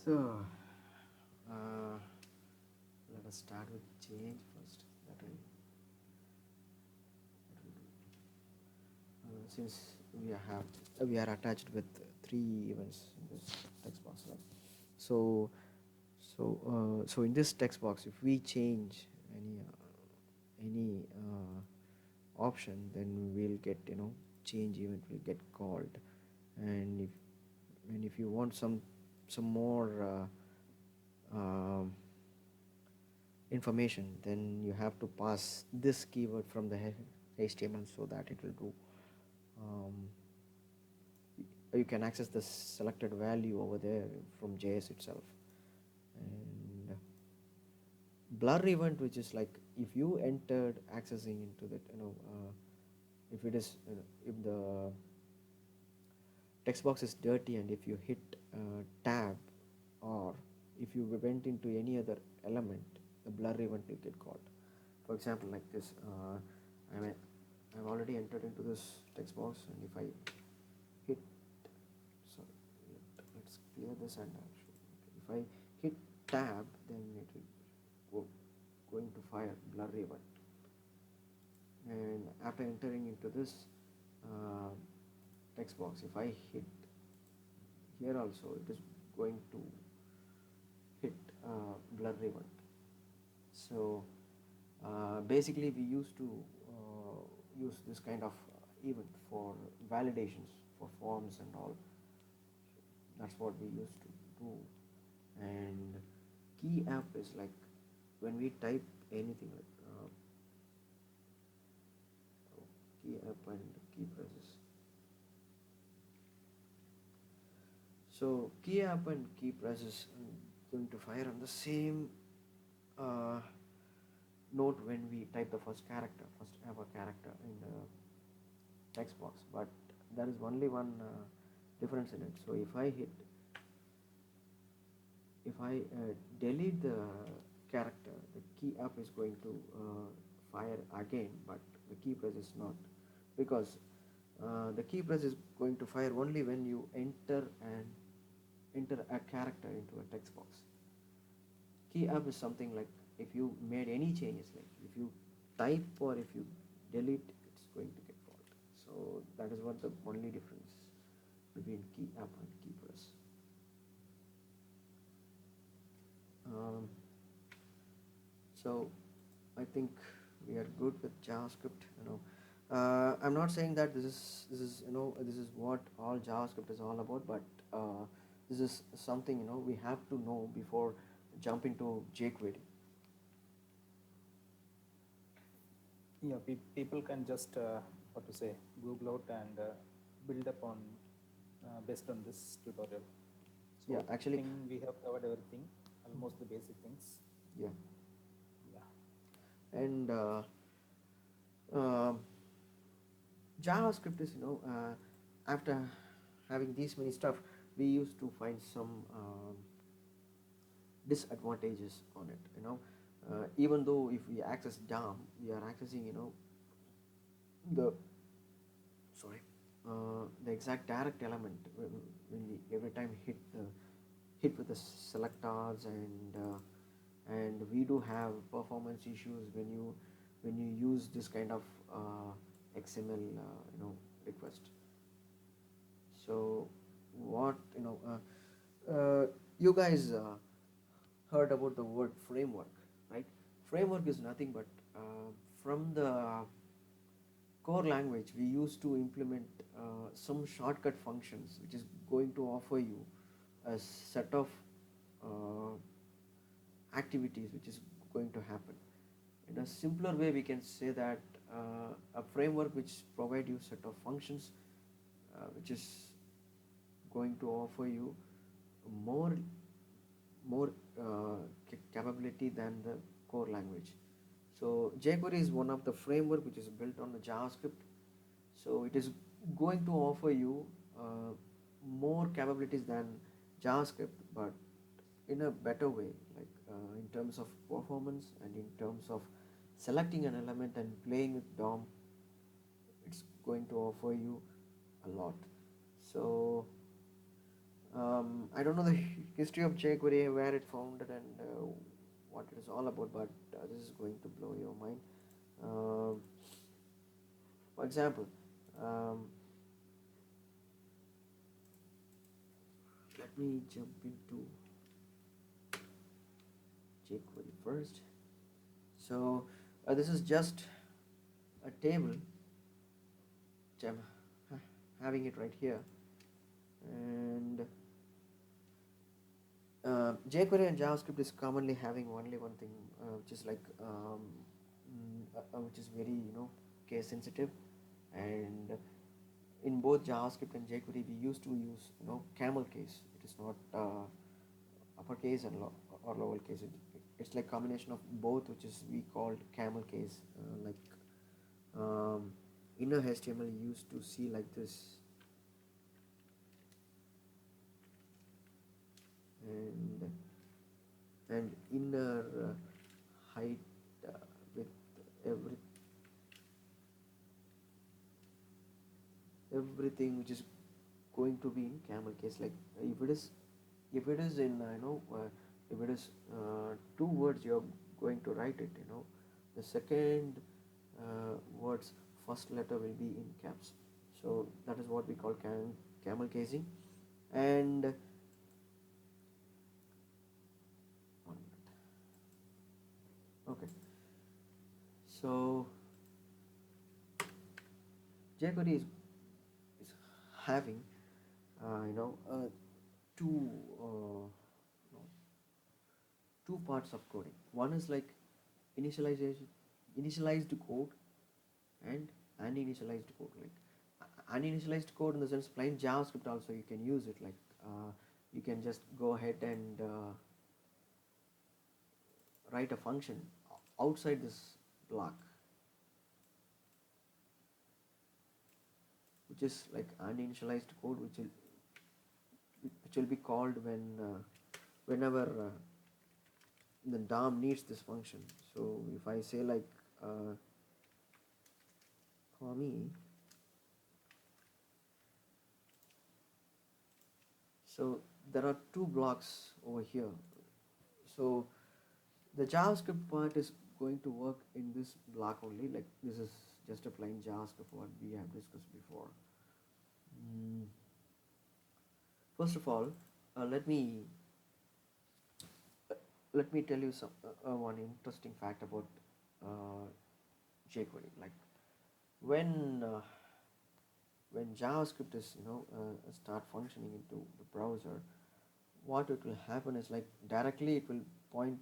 So, uh, let us start with change first. Since we are attached with three events in this text box, right? So, so in this text box, if we change any option, then we'll get change event will get called, and if you want some more information, then you have to pass this keyword from the HTML so that it will do. Um, you can access the selected value over there from JS itself. And blur event, which is like if you entered accessing into that, if it is if the text box is dirty, and if you hit tab, or if you went into any other element, the blur event will get called. For example, like this, I mean, I've already entered into this text box, and if I hit, sorry, let's clear this, and if I hit tab, then it will going to fire blur event. And after entering into this uh, text box, if I hit here also, it is going to hit blur event. So basically we used to use this kind of event for validations for forms and all. That's what we used to do. And key app is like when we type anything like key app and key presses. So key app and key presses going to fire on the same uh, note when we type the first ever character in the text box, but there is only one difference in it. So if I delete the character, the key up is going to fire again, but the key press is not, because the key press is going to fire only when you enter a character into a text box. Key up is something like if you made any changes, like if you type or if you delete, it's going to get called. So that is what the only difference between key up and key press. Um, so I think we are good with JavaScript. I'm not saying that this is what all JavaScript is all about, but this is something we have to know before jumping to jQuery. Yeah, people can just what to say, Google out and build up on based on this tutorial. Yeah, So I actually, think we have covered everything, almost the basic things. yeah, Yeah. and um JavaScript is after having these many stuff, we used to find some disadvantages on it. Even though if we access DOM, we are accessing the sorry the exact direct element when we every time hit with the selectors, and we do have performance issues when you use this kind of XML request. So what you guys heard about the word framework, right? Framework is nothing but from the core language we used to implement some shortcut functions which is going to offer you a set of uh, activities which is going to happen. In a simpler way, we can say that a framework which provide you set of functions which is going to offer you more more capability than the core language. So jQuery is one of the framework which is built on the JavaScript. So it is going to offer you uh, more capabilities than JavaScript, but in a better way, like in terms of performance and in terms of selecting an element and playing with DOM, it's going to offer you a lot. So I don't know the history of jQuery, where it founded, and what it is all about, but this is going to blow your mind. Um, for example, um, let me jump into jQuery first. So this is just a table, which I'm having it right here, and jQuery and JavaScript is commonly having only one thing, which is like which is very case sensitive, and in both JavaScript and jQuery we used to use camel case. It is not uppercase and or lowercase. It's like combination of both, which is we called camel case. Like inner HTML used to see like this, and inner height with every everything which is going to be in camel case. Like if it is in if it is two words, you're going to write it, the second words first letter will be in caps. So that is what we call camel casing. And 1 minute. Okay, so jQuery is having two two parts of coding. One is like initialization, initialized code, and uninitialized code. Like uninitialized code in the sense plain JavaScript also you can use it. Like you can just go ahead and write a function outside this block, which is like uninitialized code, which will be called whenever the DOM needs this function. So if I say like for me, so there are two blocks over here. So the JavaScript part is going to work in this block only. Like this is just a plain JavaScript what we have discussed before. Mm, First of all, let me tell you some one interesting fact about uh, jQuery. Like when uh, when JavaScript is start functioning into the browser, what it will happen is like directly it will point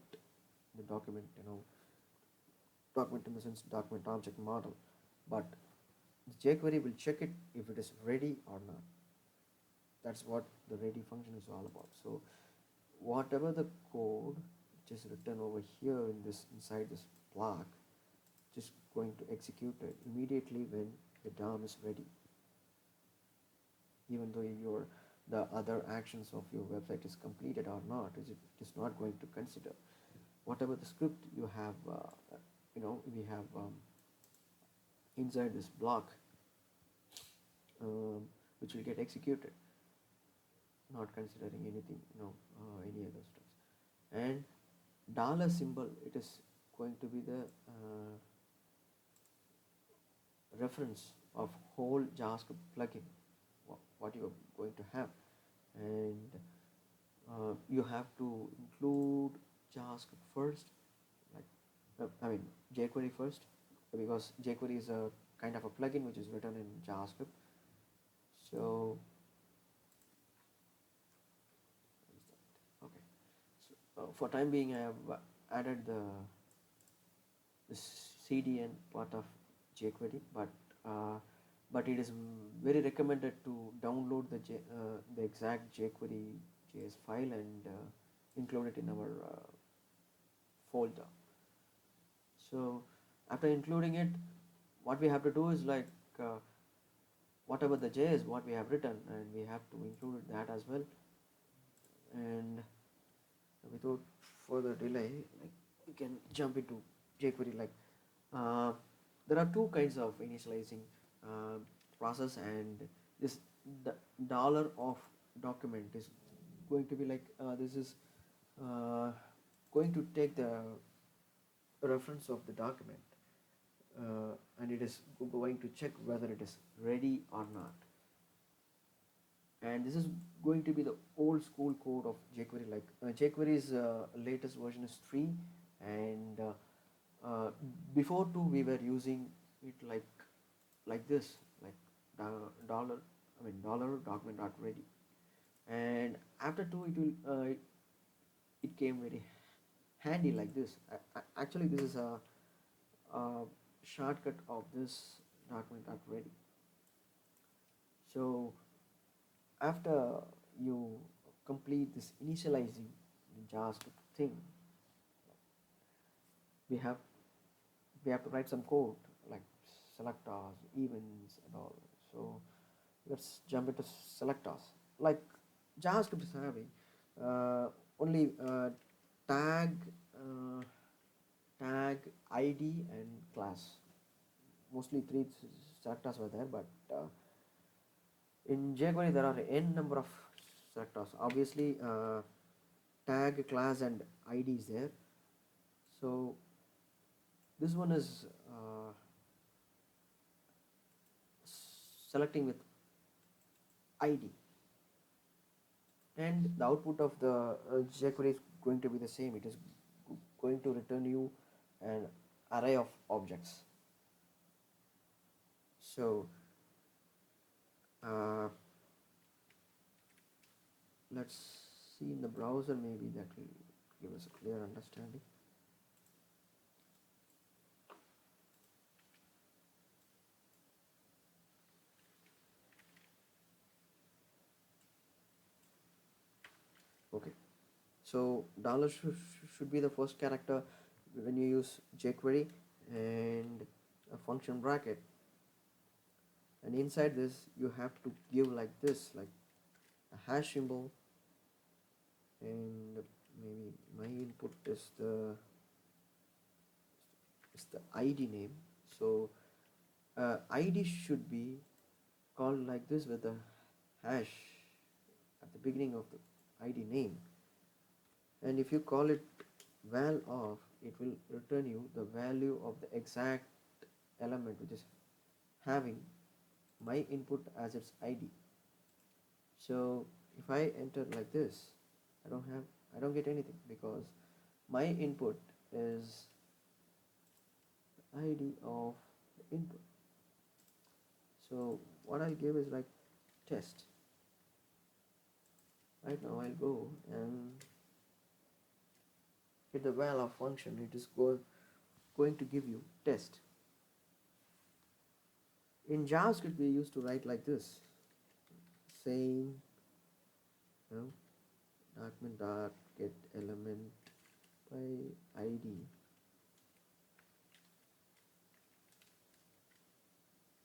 the document, document in the sense document object model, but the jQuery will check it if it is ready or not. That's what the ready function is all about. So whatever the code which is written over here in this inside this block, just going to execute it immediately when the DOM is ready, even though your the other actions of your website is completed or not. It is not going to consider whatever the script you have. We have inside this block, which will get executed, not considering anything, any other stuff. And dollar symbol, it is going to be the reference of whole JavaScript plugin, what you are going to have. And you have to include JavaScript first, like I mean jQuery first, because jQuery is a kind of a plugin which is written in JavaScript. So okay, so for time being I have added the CDN part of jQuery, uh, but it is very recommended to download the exact jQuery JS file and include it in our folder. So after including it, what we have to do is like whatever the JS what we have written, and we have to include that as well. And without further delay, like we can jump into jQuery. Like uh, there are two kinds of initializing uh, process, and this the dollar of document is going to be like this is uh, going to take the reference of the document, and it is going to check whether it is ready or not. And this is going to be the old school code of jQuery. Like jQuery's latest version is 3, and uh, before 2 we were using it like this, like dollar, I mean dollar document not ready. And after 2 it will it came very handy like this. Actually, this is a shortcut of this document not ready. So after you complete this initializing JavaScript thing, we have we have to write some code like selectors, events, and all. So let's jump into selectors. Like JavaScript is having only tag, uh, tag, ID, and class. Mostly three selectors were there, but in jQuery there are n number of selectors. Obviously, tag, class, and ID is there. So this one is selecting with ID, and the output of the jQuery is going to be the same. It is going to return you an array of objects. So uh, let's see in the browser, maybe that will give us a clear understanding. Okay, so dollar should be the first character when you use jQuery, and a function bracket, and inside this you have to give like this, like a hash symbol, and maybe my input is the ID name. So ID should be called like this with a hash at the beginning of the ID name. And if you call it val of, it will return you the value of the exact element which is having my input as its ID. So if I enter like this, I don't get anything because my input is the ID of the input. So what I'll give is like test. Right now I'll go and hit the val of function. It is going to give you test. In JavaScript we used to write like this, saying, you know, document dot get element by ID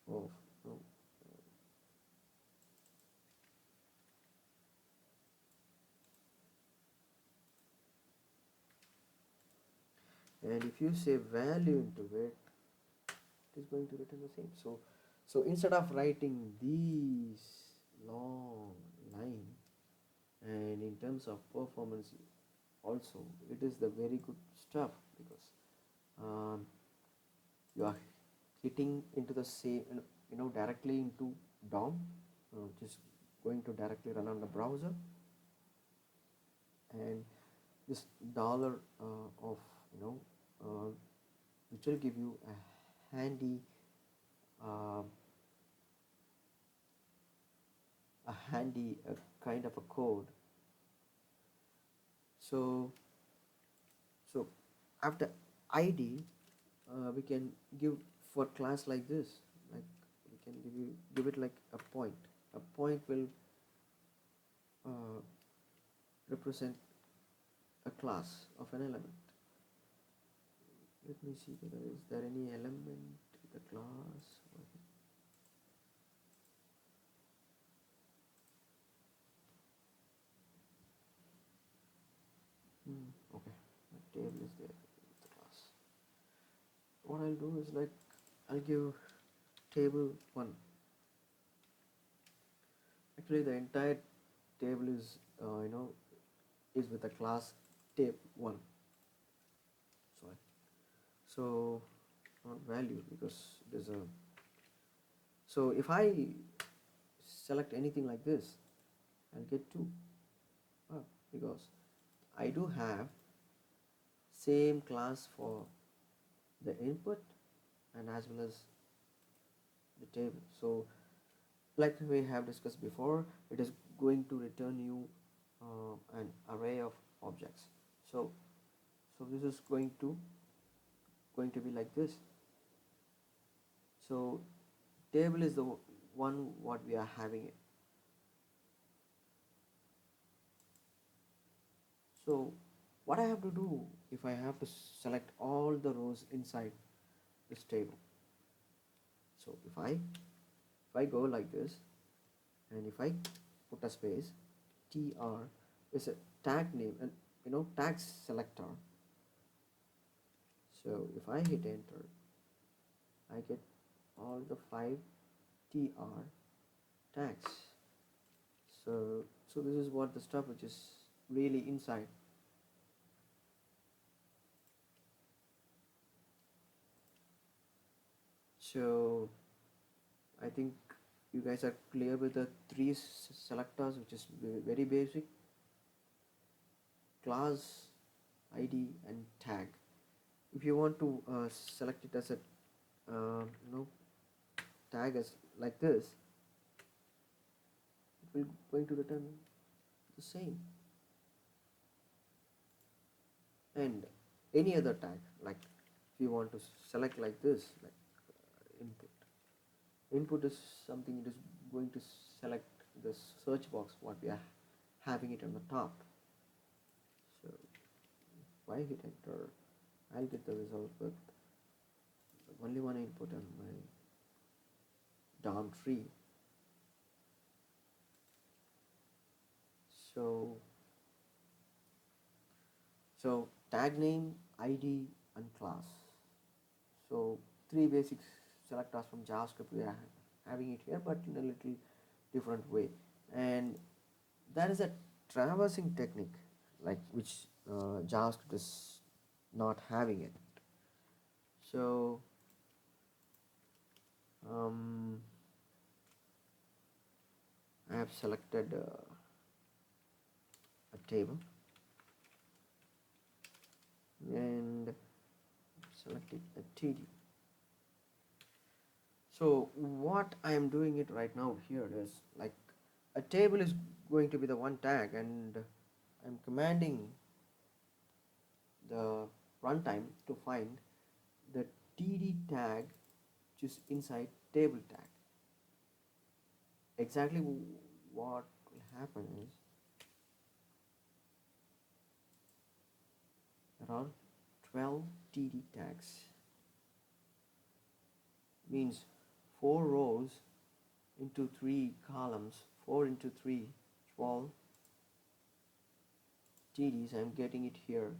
of, no, and if you say value into it, it is going to return the same. So instead of writing these long line, and in terms of performance also it is the very good stuff, because um, you are hitting into the same, directly into DOM, which is going to directly run on the browser, and this dollar of, uh, which will give you uh, a handy kind of a code. So after ID, we can give for class like this, like we can give it like a point. A point will uh, represent a class of an element. Let me see whether is there any element with a class. Okay, my table is there with the class. What I'll do is like I'll give table 1. Actually the entire table is is with the class tab1. Sorry. So not value because there's a, so if I select anything like this, I'll get 2. Because I do have same class for the input and as well as the table. So like we have discussed before, it is going to return you an array of objects. So this is going to be like this. So table is the one what we are having it. So what I have to do, if I have to select all the rows inside this table, so if I go like this, and if I put a space, tr is a tag name, and tag selector. So if I hit enter, I get all the 5 tr tags. So this is what the stuff which is really inside. So I think you guys are clear with the 3 selectors, which is very basic: class, id, and tag. If you want to select it as a tag as like this, it will going to return the same. And any other tag, like if you want to select like this, like input is something, it is going to select the search box what we are having it on the top. So if I hit enter, I'll get the result with only one input on my DOM tree. So tag name, id, and class. So 3 basic selectors from JavaScript we are having it here, but in a little different way. And that is a traversing technique, like which JavaScript is not having it. So I have selected a table and selected a TD. So what I am doing it right now here is, like, a table is going to be the one tag, and I'm commanding the runtime to find the TD tag which is inside table tag. Exactly what will happen is there are 12 TD tags, means 4 rows into 3 columns, 4 into 3, 12 TDs. I'm getting it here.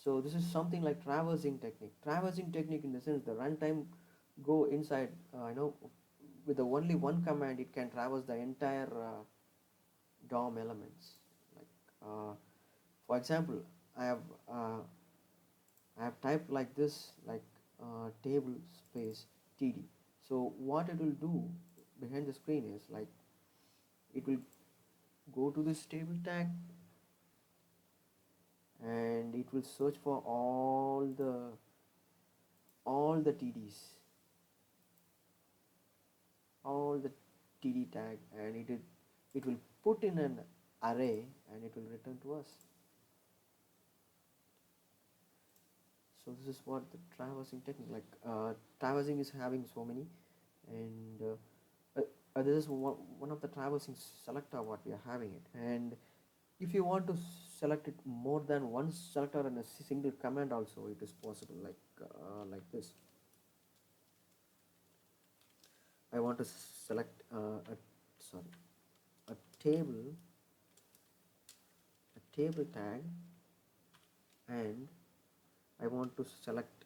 So this is something like traversing technique. Traversing technique in the sense the runtime go inside, with the only one command it can traverse the entire DOM elements. Like for example, I have uh, I have typed like this, like table space td. So what it will do behind the screen is, like, it will go to this table tag and it will search for all the tds, all the td tag, and it will put in an array and it will return to us. So this is what the traversing technique, like traversing is having so many. And this is one of the traversing selector what we are having it. And if you want to select it more than one selector in a single command also, it is possible, like this. I want to select a table tag, and I want to select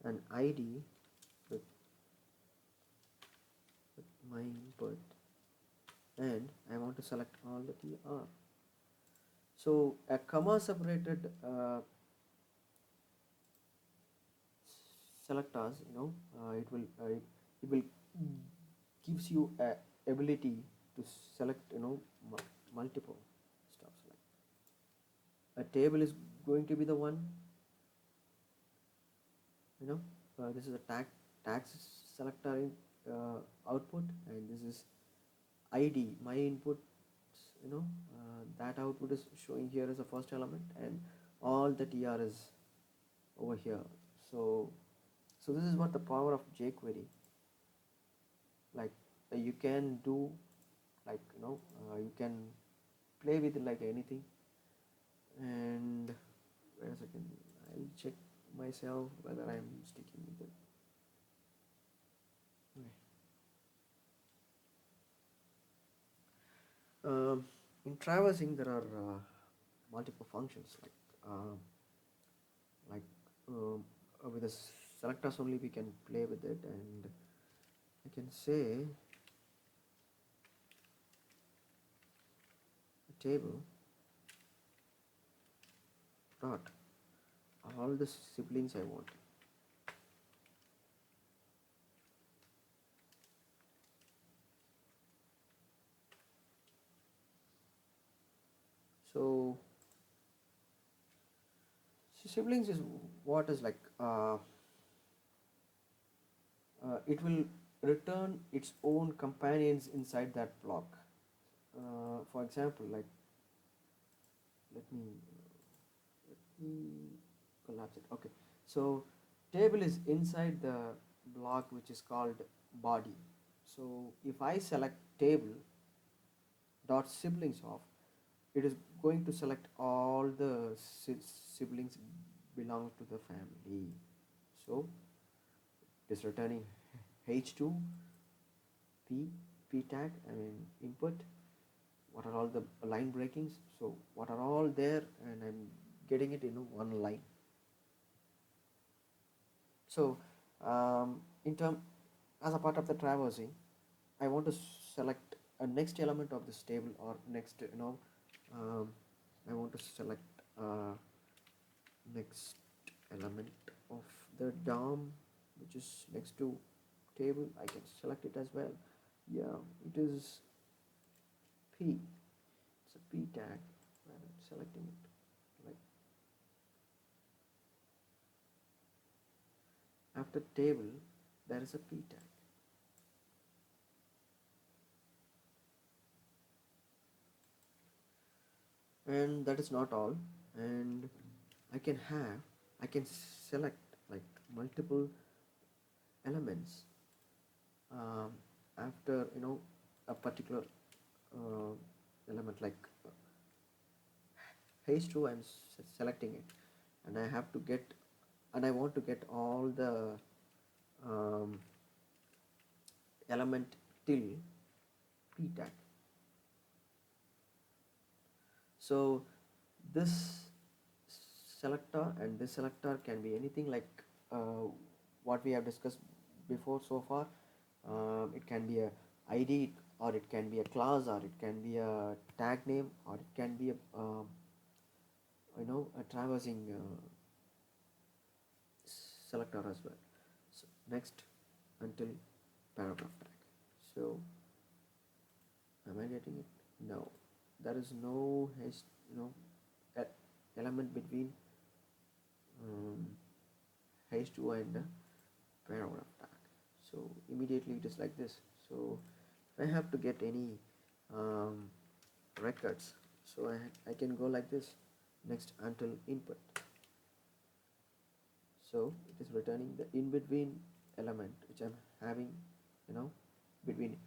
an ID with my input, and I want to select all the TR. So a comma separated selectors, it will gives you a ability to select, multiple stuffs. Like a table is going to be the one, you know this is a tax selector in output, and this is id my input, that output is showing here as the first element, and all the tr is over here. So this is what the power of jQuery. Like you can do, you can play with it like anything. And wait a second, I'll check myself whether I'm sticking with it. Okay. In traversing, there are multiple functions uh, like with the selectors only we can play with it, and I can say a table dot all the siblings I want. So siblings is what is like it will return its own companions inside that block. For example, like let me collapse it. Okay, so table is inside the block which is called body. So if I select table dot siblings of, it is going to select all the siblings belong to the family. So it is returning h2 p p tag, I mean input, what are all the line breakings, so what are all there, and I'm getting it in one line. So in term as a part of the traversing, I want to select a next element of this table, or next, um, I want to select next element of the DOM which is next to table. I can select it as well. Yeah, it is P. It's a P tag and I'm selecting it. Like after table, there is a P tag. And that is not all. And I can select like multiple elements um, after a particular uh, element, like h2 I'm selecting it, and I have to get, and I want to get all the um, element till p tag. So this selector and this selector can be anything, like what we have discussed before so far. It can be a id, or it can be a class, or it can be a tag name, or it can be a traversing selector as well. So next, until paragraph tag. So am I getting it? No, there is no element between um, h2 and paragraph tag. So immediately it is like this. So if I have to get any um, records, so I can go like this. Next, until input. So it is returning the in between element which I'm having, between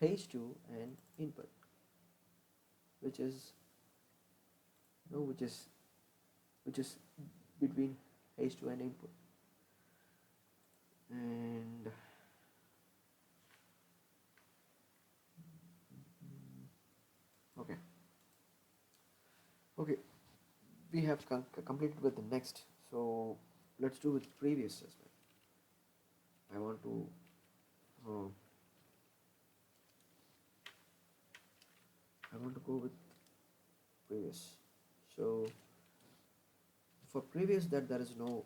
h2 and input, which is which is between h2 and input. And okay, okay, we have completed with the next. So let's do with previous as well. I want to uh, go with previous. So for previous, that there is no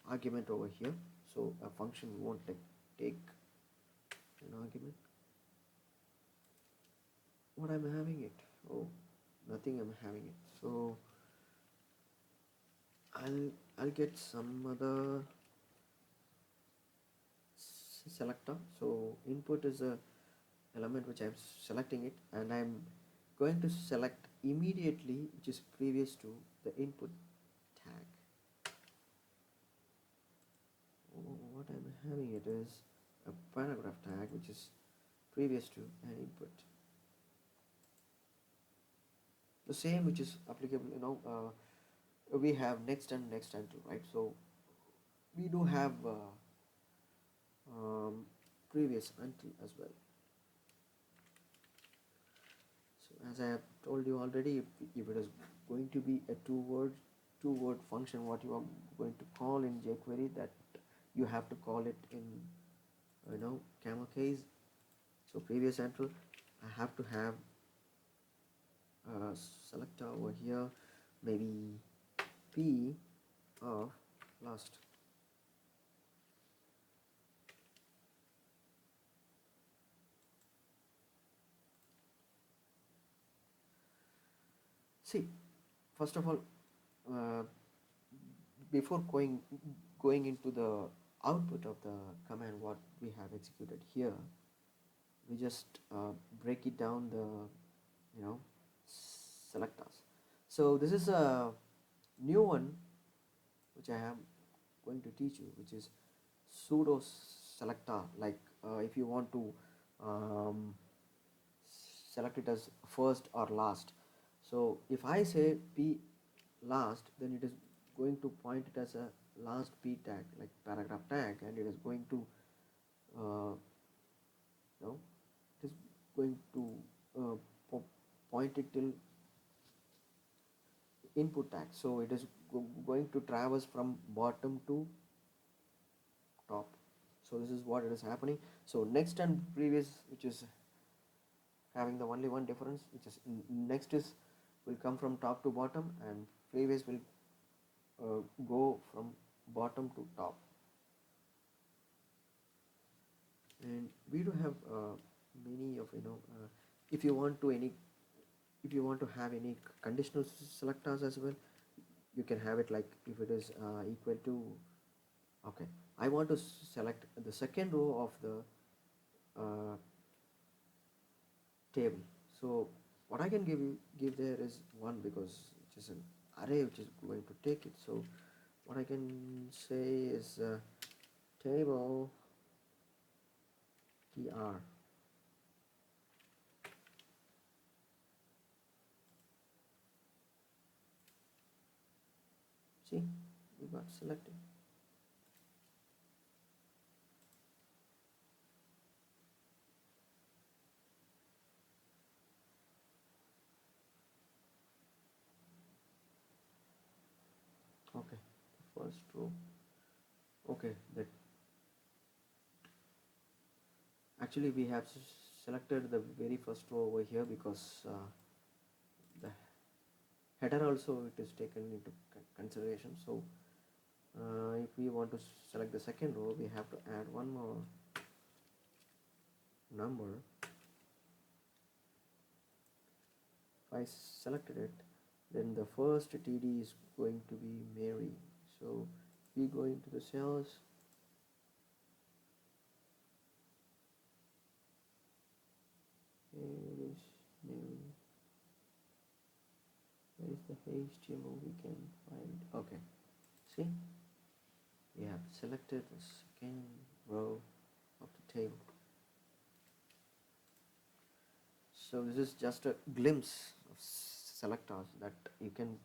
argument over here, so a function won't take an argument. What I'm having it? Oh, nothing. I'm having it. So I'll get some other selector. So input is a element which I'm selecting it, and I'm going to select immediately, which is previous to the input tag. What I'm having it is a paragraph tag which is previous to an input. The same which is applicable, we have next and next and to, right? So we do have previous until as well. So as I have told you already, if it is going to be a two-word function, what you are going to call in jQuery, that you have to call it in camel case. So previous until, I have to have a selector over here, maybe p of last. See, first of all, uh, before going into the output of the command what we have executed here, we just break it down the you know selectors. So this is a new one which I am going to teach you, which is pseudo selector. Like if you want to um, select it as first or last. So if I say p last, then it is going to point it as a last p tag, like paragraph tag, and it is going to uh, it is going to point it till input tag. So it is going to traverse from bottom to top. So this is what it is happening. So next and previous, which is having the only one difference, which is next is will come from top to bottom, and previous will go from bottom to top. And we do have many of if you want to any if you want to have any conditional selectors as well, you can have it like if it is equal to, okay, I want to select the second row of the uh, table. So what I can give there is one, because it is an array which is going to take it. So what I can say is table tr. See, we got selected. Okay, first row. Okay, that actually we have selected the very first row over here, because the header also it is taken into consideration. So if we want to select the second row, we have to add one more number. If I selected it, then the first TD is going to be Mary. So we go into the cells. Here is Mary. Where is the HTML we can find? Okay, see, we have selected the second row of the table. So this is just a glimpse of selectors that you can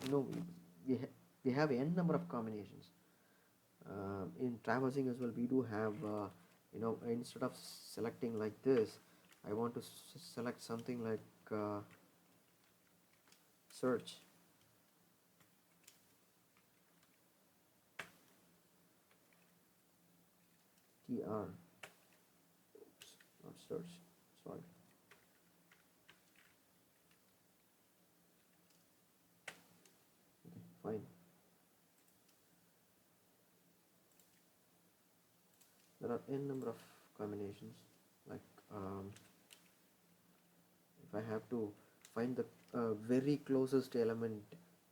we have n number of combinations. In traversing as well, we do have instead of selecting like this, I want to select something like search. TR. Oops, not search, sorry. there are n number of combinations. Like if I have to find the very closest element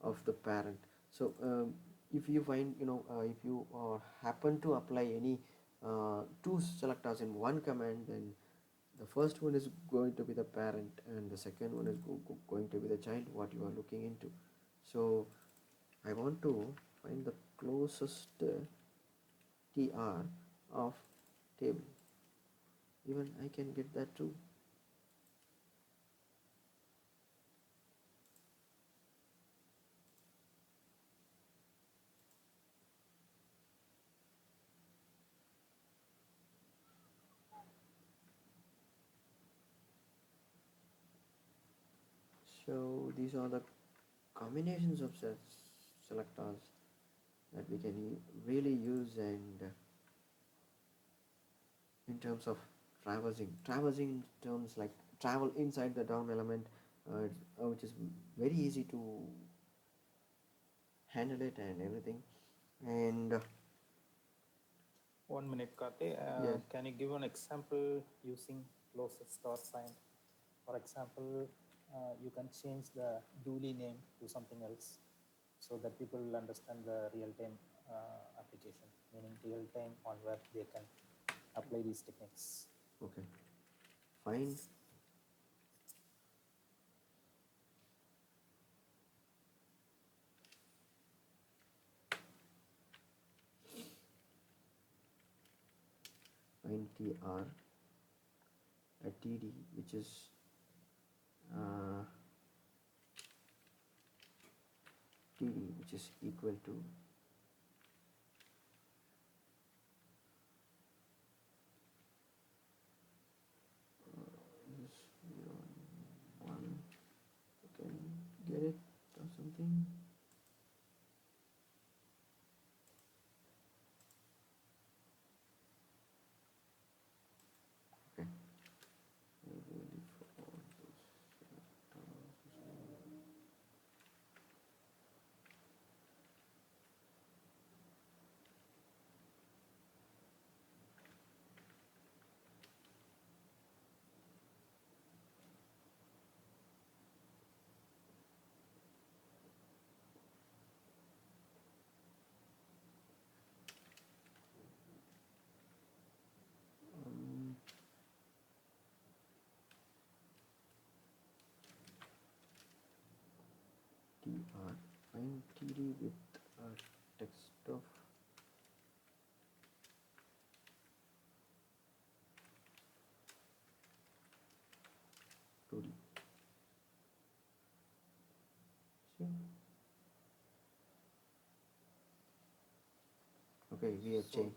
of the parent. So if you find, if you happen to apply any two selectors in one command, then the first one is going to be the parent and the second one is going to be the child what you are looking into. So I want to find the closest tr of table. Even I can get that too. So these are the combinations of selectors that we can really use, and in terms of traversing in terms like travel inside the DOM element, which is very easy to handle it and everything. And 1 minute, Kate. yes, Can you give an example using closest star sign? For example, you can change the dually name to something else so that people will understand the real-time application, meaning real-time on where they can apply these techniques. okay, find find tr at td, which is uh, td which is equal to this 0, 1. You can get it or something. Okay. Really for those um, tr find td with a text of 2d. See? Okay, we have So changed.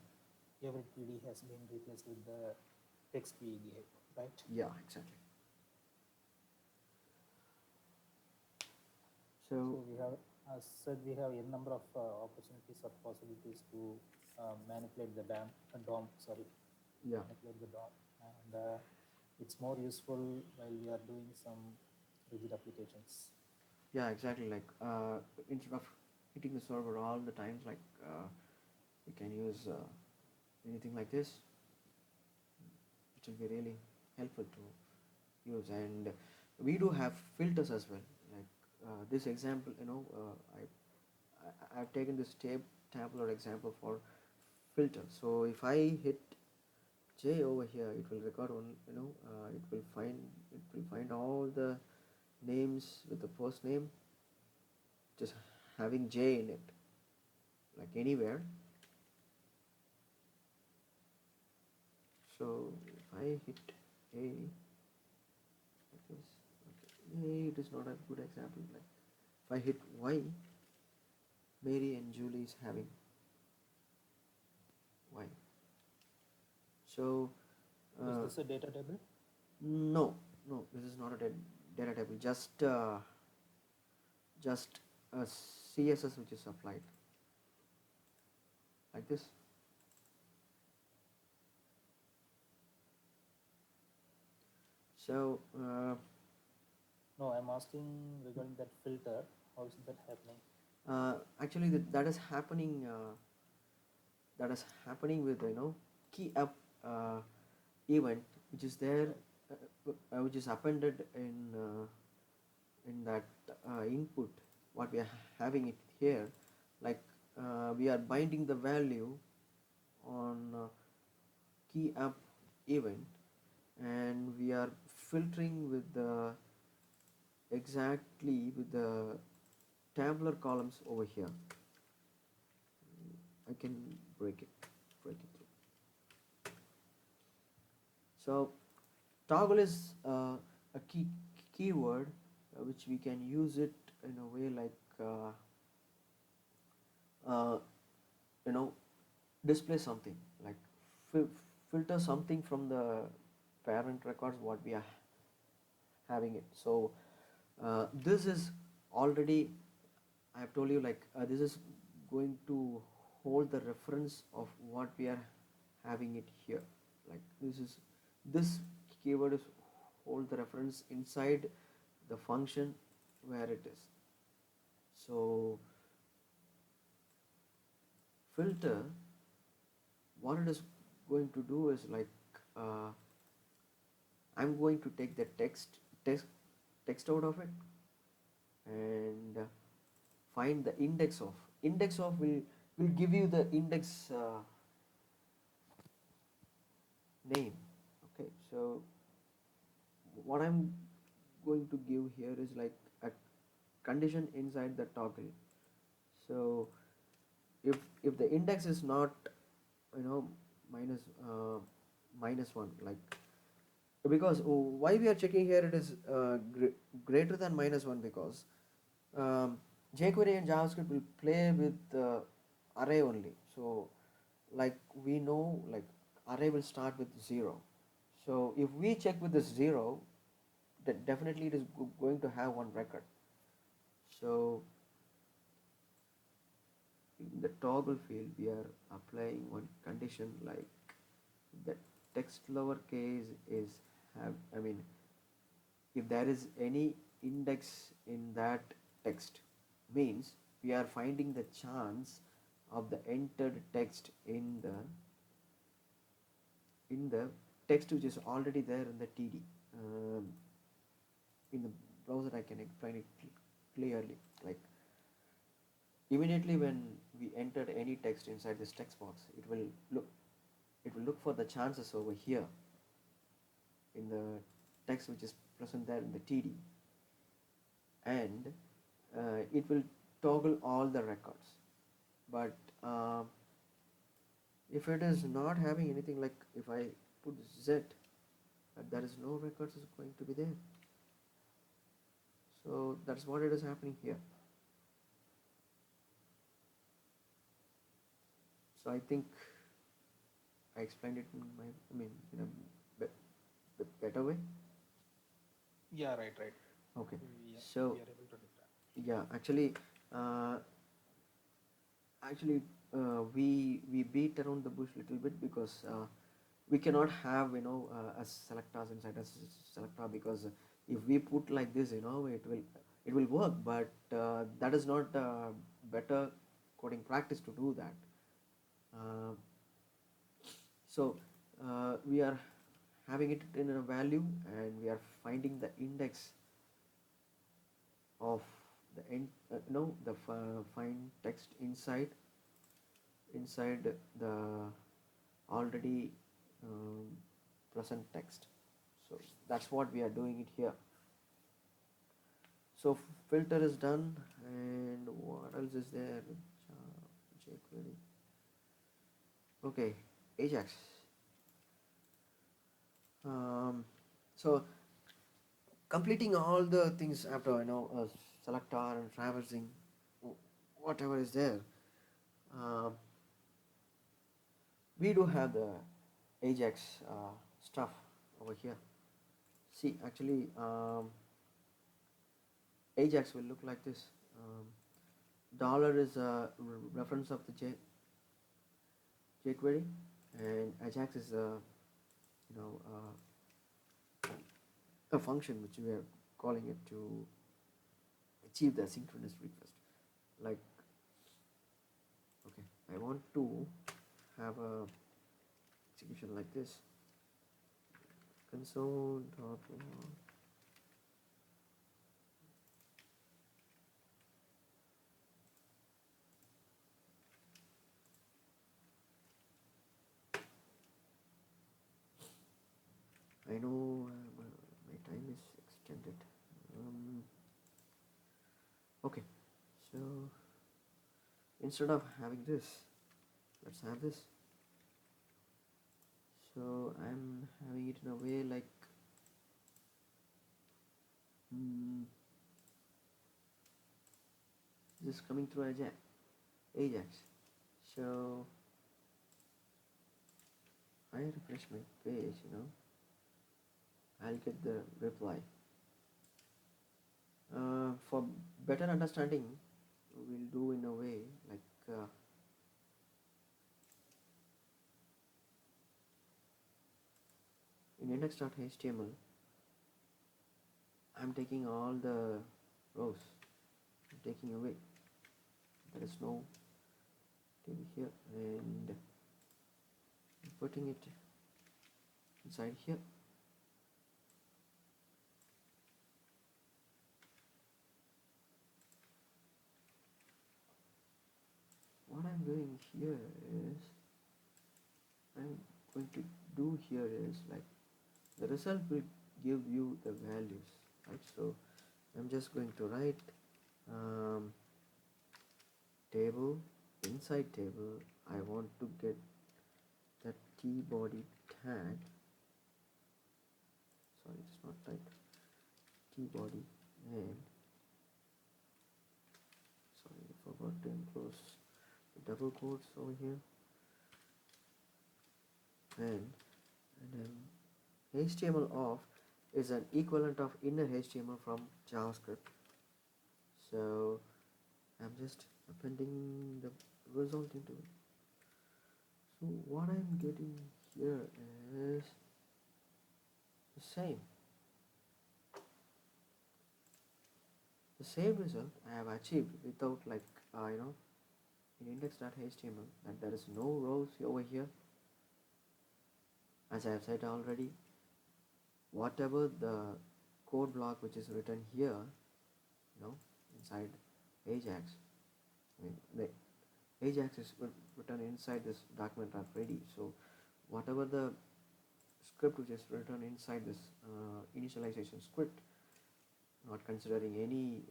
every TD has been replaced with the text VDI, right? Yeah, exactly. So So we have, as said, we have a number of opportunities or possibilities to manipulate the yeah, manipulate the DOM, and it's more useful while we are doing some rigid applications. yeah, exactly. Like instead of hitting the server all the times, like we can use anything like this. It will be really helpful to use, and we do have filters as well. Like this example, I've taken this tabular example for filter. So if I hit J over here, it will record on, it will find all the names with the first name just having J in it, like anywhere. So if I hit A like this, okay, A, it is not a good example. Like if I hit Y, Mary and Julie is having Y. So Is uh, this a data table? no, no, this is not a data table. Just a CSS which is applied like this. So No, I'm asking regarding that filter. How is that happening? actually that is happening. That is happening with key up event which is there, which is appended in that input what we are having it here, like we are binding the value on key up event, and we are filtering with the exactly with the tabular columns over here. I can break it through. So toggle is a keyword which we can use it in a way like uh, you know display something, like fil- filter something from the parent records what we are having it. So this is already, I have told you, like this is going to hold the reference of what we are having it here. Like this keyword is hold the reference inside the function where it is. So filter, what it is going to do is like uh, I'm going to take the text out of it and find the index of. Index of will give you the index name. Okay, so what I'm going to give here is like a condition inside the toggle. So if the index is not, you know, minus minus one, like, because why we are checking here it is greater than minus one, because um, jQuery and JavaScript will play with array only. So like we know, like array will start with 0. So if we check with this 0, then definitely it is going to have one record. So in the toggle field we are applying one condition, like the text lowercase is have, I mean, if there is any index in that text, means we are finding the chance of the entered text in the text which is already there in the TD. Um, in the browser I can explain it clearly. Like immediately when we entered any text inside this text box, it will look for the chances over here in the text which is present there in the TD, and it will toggle all the records. But if it is not having anything, like if I put Z, there is no records is going to be there. So that's what it is happening here. So I think I explained it in my, I mean, in a better way. Yeah, right, right. Okay. We So are able to do that. yeah, uh, actually we beat around the bush a little bit, because we cannot have, you know, a selectors inside a selector, because if we put like this, you know, it will work, but that is not better coding practice to do that. uh, so we are having it in a value, and we are finding the index of the end, no, the find text inside the already um, present text. So that's what we are doing it here. So filter is done, and what else is there? jQuery. Okay, Ajax. Um, so completing all the things after, you know, selector and traversing whatever is there, um, we do have the Ajax stuff over here. See, actually, Ajax will look like this. Dollar is a reference of the jQuery, and Ajax is a, you know, a function which we are calling it to achieve the synchronous request. Like, okay, I want to have a execution like this. Console dot log. I know my time is extended. Um, okay, so instead of having this, let's have this. So I'm having it in a way like this is coming through Ajax. So I refresh my page, I'll get the reply. For better understanding, we'll do in a way like in index.html, I'm taking all the rows, I'm taking away. There is no table here, and I'm putting it inside here. What I'm doing here is I'm going to do here is like the result will give you the values, right? So I'm just going to write table, inside table I want to get that t body tag, sorry it's not right, t body, and sorry I forgot to enclose the double quotes over here, and then HTML of is an equivalent of inner HTML from JavaScript. So I'm just appending the result into it. So what I'm getting here is the same result I have achieved without like in index.html, that there is no rows over here. As I have said already, whatever the code block which is written here, inside Ajax, I mean the Ajax is written inside this document.ready. So whatever the script which is written inside this initialization script, not considering any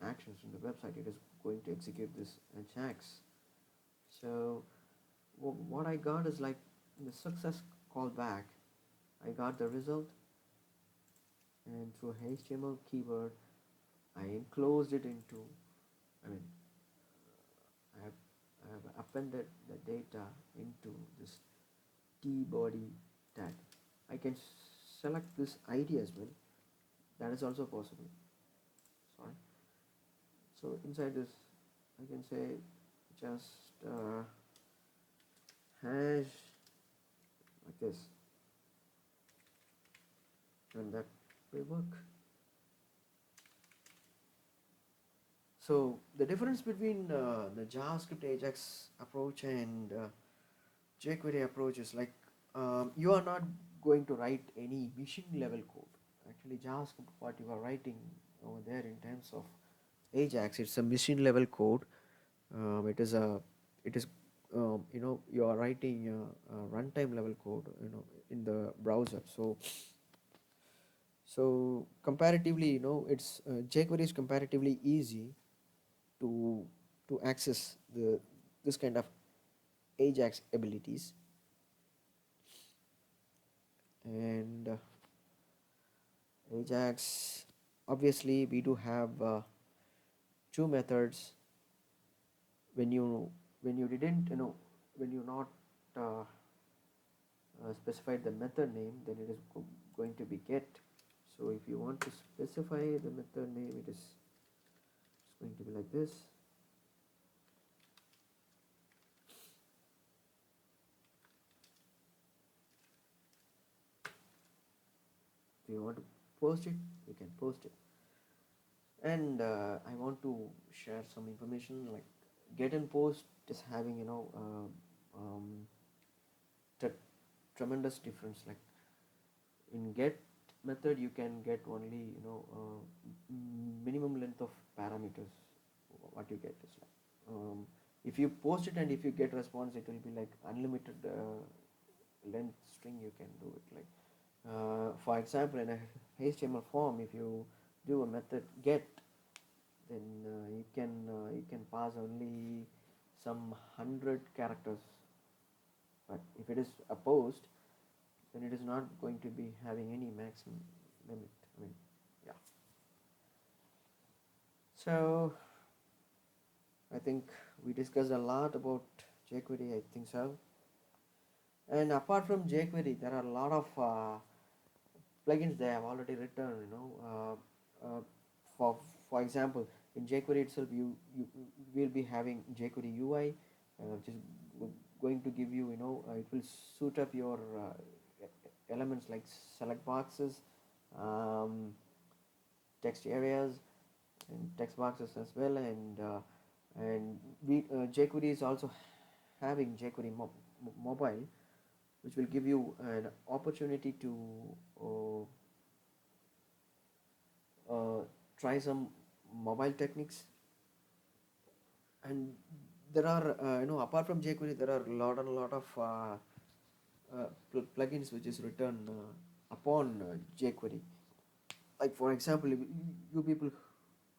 actions in the website, it is going to execute this Ajax. So what I got is like the success callback, I got the result, and through HTML keyword I enclosed it into, I mean I have, I have appended the data into this t body tag. I can select this ID as well, that is also possible. Sorry. So inside this I can say just hash like this, and that will work. So the difference between the JavaScript Ajax approach and jQuery approach is like you are not going to write any machine level code. Actually, JavaScript, what you are writing over there in terms of Ajax, it's a machine level code. It is you are writing a runtime level code, in the browser. So comparatively, it's jQuery is comparatively easy to access this kind of Ajax abilities, and Ajax, obviously we do have two methods. When you didn't when you not uh, specified the method name, then it is going to be get. So if you want to specify the method name, it's going to be like this. If you want to post it, you can post it. And I want to share some information like get and post is having tremendous difference. Like in get method you can get only minimum length of parameters. What you get is like, if you post it and if you get response, it will be like unlimited length string you can do it. Like for example, in a HTML form, if you do a method get, then you can pass only some 100 characters. But if it is a post, then it is not going to be having any maximum limit. I mean, yeah. So I think we discussed a lot about jQuery. I think so. And apart from jQuery, there are a lot of plugins they have already written. For for example, in jQuery itself, you will be having jQuery UI, which is going to give you, it will suit up your elements like select boxes, um, text areas, and text boxes as well. And jQuery is also having jQuery mobile, which will give you an opportunity to uh, try some mobile techniques. And there are apart from jQuery, there are a lot of plugins which is written upon jQuery. Like for example, you people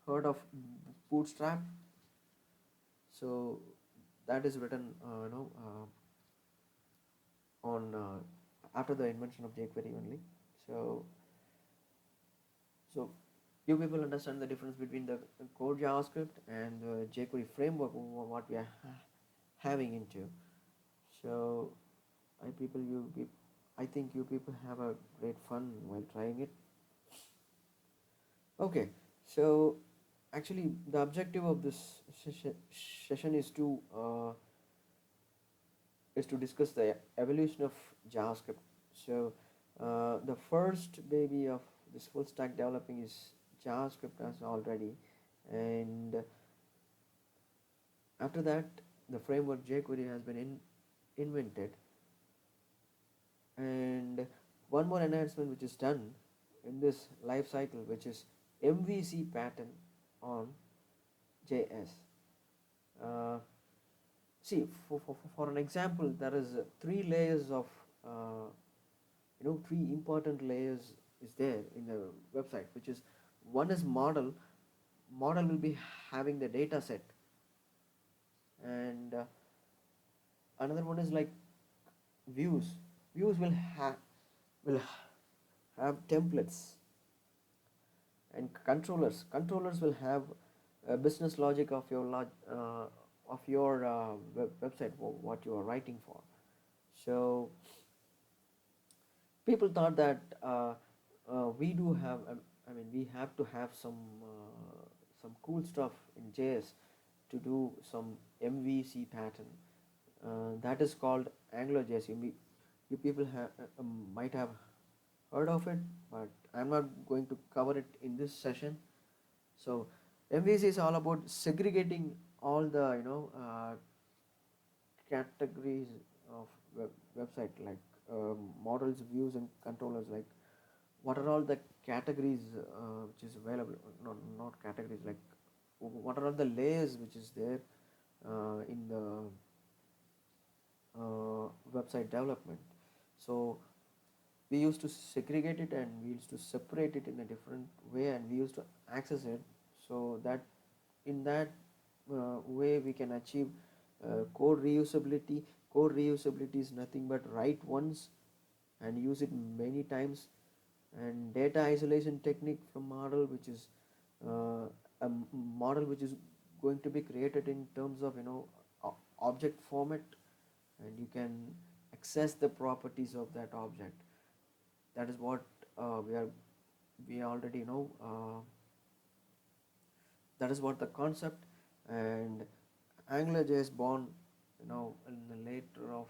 heard of Bootstrap. So that is written on after the invention of jQuery only. So so you people understand the difference between the core JavaScript and the jQuery framework, what we are having into. So I think you people have a great fun while trying it. Okay, so actually the objective of this session is to discuss the evolution of JavaScript. So the first baby of this full stack developing is JavaScript as already, and after that the framework jQuery has been invented, and one more enhancement which is done in this life cycle, which is MVC pattern on JS. Uh, See, for an example, there is three layers of uh, three important layers is there in the website, which is, one is model will be having the data set, and another one is like views will have templates, and controllers will have a business logic of your website, what you are writing for. So people thought that we do have I mean we have to have some cool stuff in JS to do some MVC pattern, that is called AngularJS. You people might have heard of it, but I'm not going to cover it in this session. So MVC is all about segregating all the categories of website, like models, views, and controllers. Like what are all the categories which is available? Not categories, like what are all the layers which is there in the website development. So we used to segregate it and we used to separate it in a different way, and we used to access it, so that in that way we can achieve code reusability. Code reusability is nothing but write once and use it many times. And data isolation technique from model, which is uh, a model which is going to be created in terms of object format, and you can access the properties of that object. That is what we already know. That is what the concept. And AngularJS born in the later of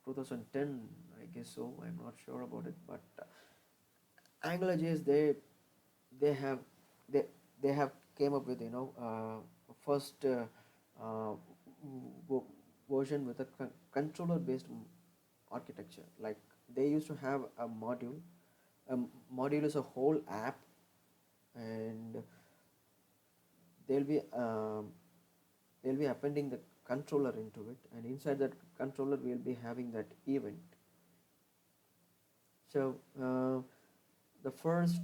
2010, I guess so. I'm not sure about it, but AngularJS, they have they they have came up with first uh, version with a controller based architecture. Like they used to have a module. A module is a whole app, and they'll be um, they'll be appending the controller into it, and inside that controller we'll be having that event. So the first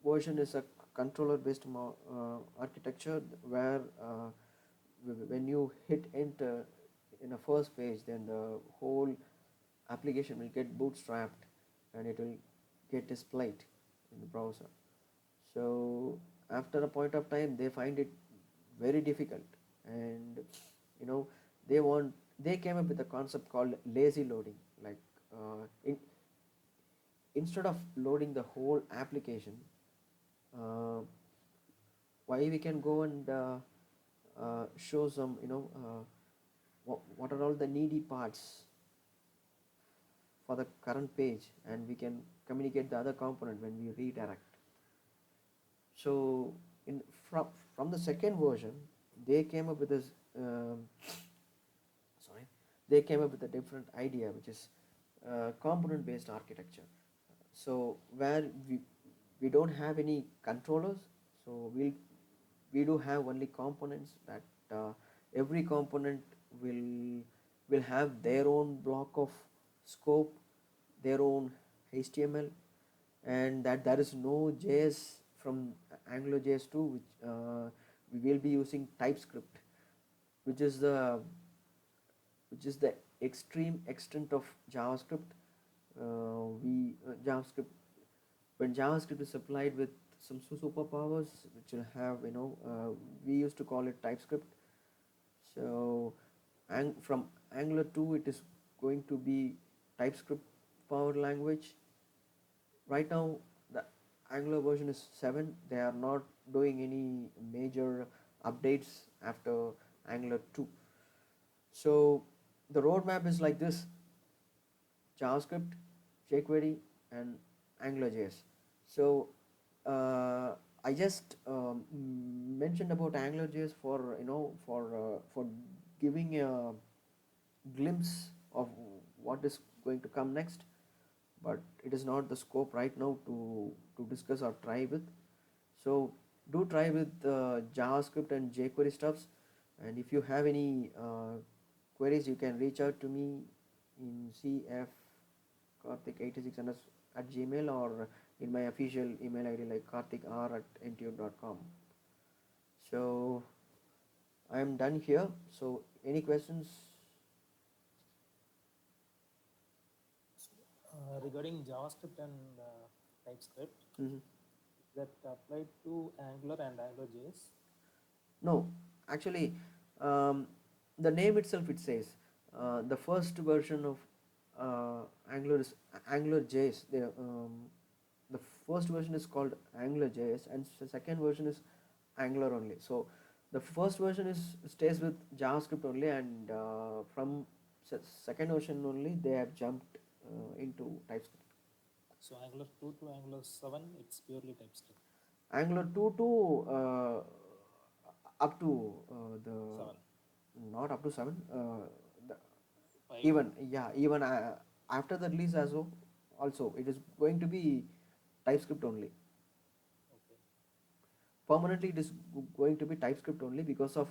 version is a controller based architecture where when you hit enter in a first page, then the whole application will get bootstrapped and it will get displayed in the browser. So after a point of time they find it very difficult, and you know they came up with a concept called lazy loading. Like instead of loading the whole application, uh, why we can go and show some, what are all the needy parts for the current page, and we can communicate the other component when we redirect. So in from the second version, they came up with this sorry they came up with a different idea, which is component based architecture. So where we don't have any controllers, so we do have only components that every component will will have their own block of scope, their own HTML, and that there is no JS from AngularJS 2, which we will be using TypeScript, which is the which is the extreme extent of JavaScript. We JavaScript When JavaScript is applied with some superpowers, which will have, we used to call it TypeScript. So from Angular 2 it is going to be TypeScript powered language. Right now the Angular version is 7. They are not doing any major updates after Angular 2. So the roadmap is like this: JavaScript, jQuery, and AngularJS. So I just mentioned about AngularJS for, for giving a glimpse of what is going to come next, but it is not the scope right now to discuss or try with. So do try with JavaScript and jQuery stuffs, and if you have any queries, you can reach out to me in cfkarthik86 at gmail, or in my official email ID like karthikr@ntune.com. So I am done here. So any questions? Regarding JavaScript and TypeScript, Mhm. that applied to Angular and AngularJS. No, actually, um, the name itself it says the first version of Angular is AngularJS. The first version is called AngularJS, and the second version is Angular only. So the first version is stays with JavaScript only, and from second version only they have jumped into TypeScript. So Angular 2 to Angular 7, it's purely TypeScript. Angular 2 to up to the 7, not up to 7, the, 5. even after the release as well, also it is going to be TypeScript only. Okay. Permanently it is going to be TypeScript only because of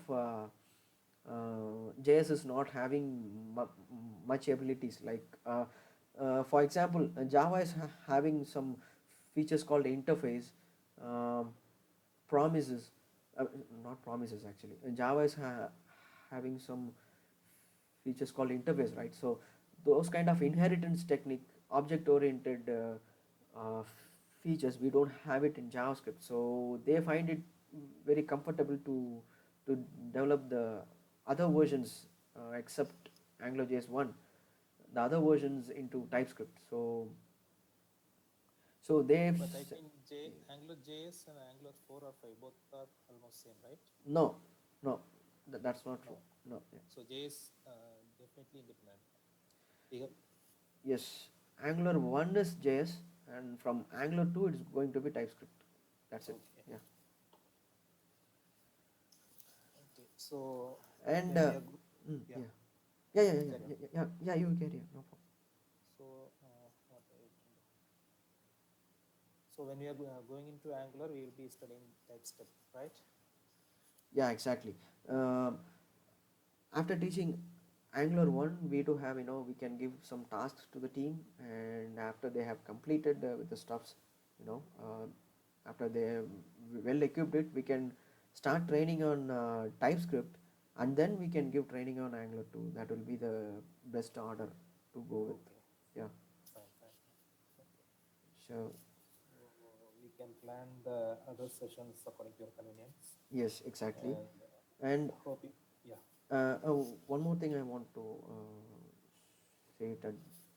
JS is not having much abilities. Like for example, Java is having some features called interface, um, promises, uh, not promises actually. Java is having some features called interface, right? So those kind of inheritance technique, object oriented features, we don't have it in JavaScript. So they find it very comfortable to develop the other versions except AngularJS 1, the other versions into TypeScript. So they've But I think Angular JS and Angular 4 or 5 both are almost same, right? no, no, that's not true. No. No, yeah. So JS definitely independent. Bigger. Yes, Angular 1 is JS, and from Angular 2 it's going to be TypeScript. That's it. Okay. Yeah. Okay. So And when we are yeah. yeah. Yeah, yeah, yeah, Carry on. yeah, yeah, yeah, yeah, you carry on, no problem. So, what I can do. So when we are going into Angular, we will be studying TypeScript, right? Yeah, exactly. Um, After teaching Angular 1, we do have, we can give some tasks to the team, and after they have completed with the stuffs, after they have well equipped it, we can start training on TypeScript, and then we can give training on Angular 2. That will be the best order to go with. Okay, Yeah. fine, fine, fine. Okay. So, So we can plan the other sessions according to your convenience, yes, exactly. and And hope you, yeah. one more thing I want to say it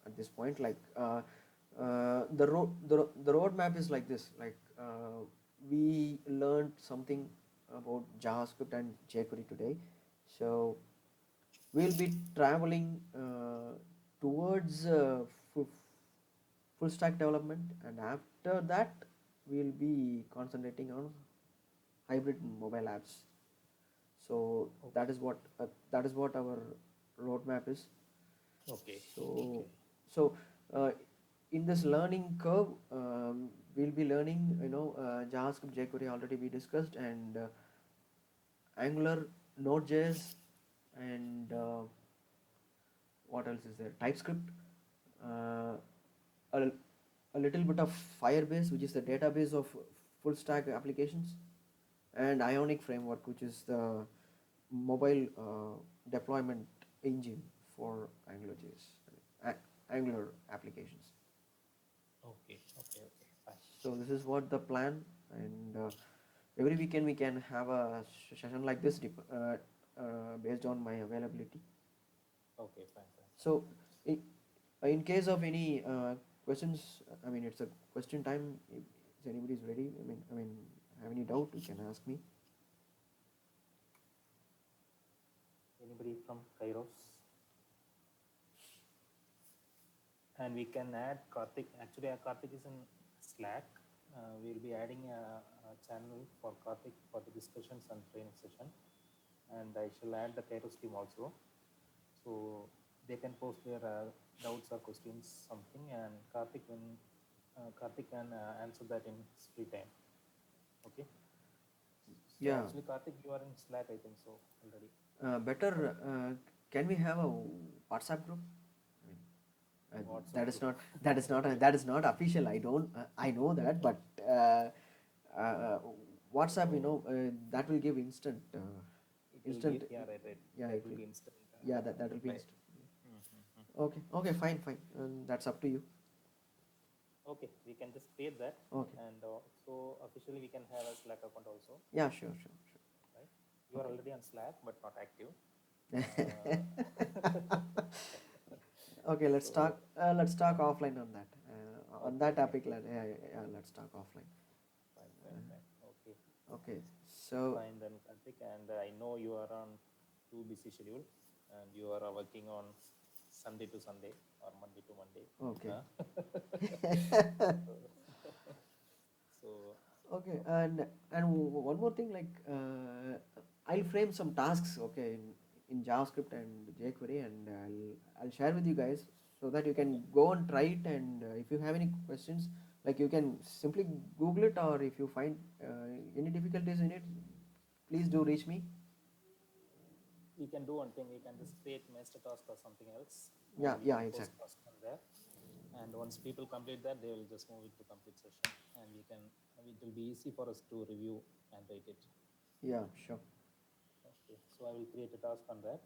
at this point, like the roadmap is like this. Like we learned something about JavaScript and jQuery today, so we'll be traveling towards full stack development, and after that we'll be concentrating on hybrid mobile apps. So Okay, that is what our roadmap is. okay, So okay, so uh, in this learning curve, we'll be learning, JavaScript, jQuery already we discussed, and Angular, Node.js, and what else is there? TypeScript, uh, a, a little bit of Firebase, which is the database of full stack applications, and Ionic framework, which is the mobile deployment engine for AngularJS, Angular applications. okay, okay, okay, fine. So this is what the plan, and every weekend we can have a session like this, based on my availability. Okay, fine, fine, fine. So, in case of any questions, I mean it's a question time. If anybody is ready, I mean, have any doubt, you can ask me. Anybody from Kairos? And we can add Karthik. Actually, Karthik is in Slack. We'll be adding a channel for Karthik for the discussions and training session. And I shall add the Kairos team also. So they can post their doubts or questions, something, and Karthik can answer that in his free time. Okay. So Yeah, actually, Karthik, you are in Slack, I think so already. better. Can we have a WhatsApp group? I mean, WhatsApp that is group. not Okay. that is not official. I don't I know that, but WhatsApp, that will give instant It will instant. be, yeah, right, right. Yeah, That it will will. be instant Yeah, that will be reply. instant. Mm-hmm. Okay, okay, fine, fine. That's up to you. Okay, we can just create that, Okay. and so officially we can have a Slack account also, Yeah, sure, sure, right? You are sure. already on Slack but not active. Okay. Uh, Okay, so let's talk offline on that. On okay, that fine, topic, yeah, yeah, yeah, let's talk offline. fine, fine, fine. Okay, Okay, so fine then, Karthik. And I know you are on too busy schedule, and you are working on Sunday to Sunday or Monday to Monday. okay. So, so Okay, and one more thing, like I'll frame some tasks, okay, in JavaScript and jQuery, and I'll share with you guys so that you okay, can go and try it. And if you have any questions, like you can simply Google it, or if you find any difficulties in it, please do reach me. we can do one thing. We can just create master task or something else, Yeah, and we yeah, can post exactly. task on there. And once people complete that, they will just move it to complete session, and we can. It will be easy for us to review and rate it. Yeah, sure. Okay, so I will create a task on that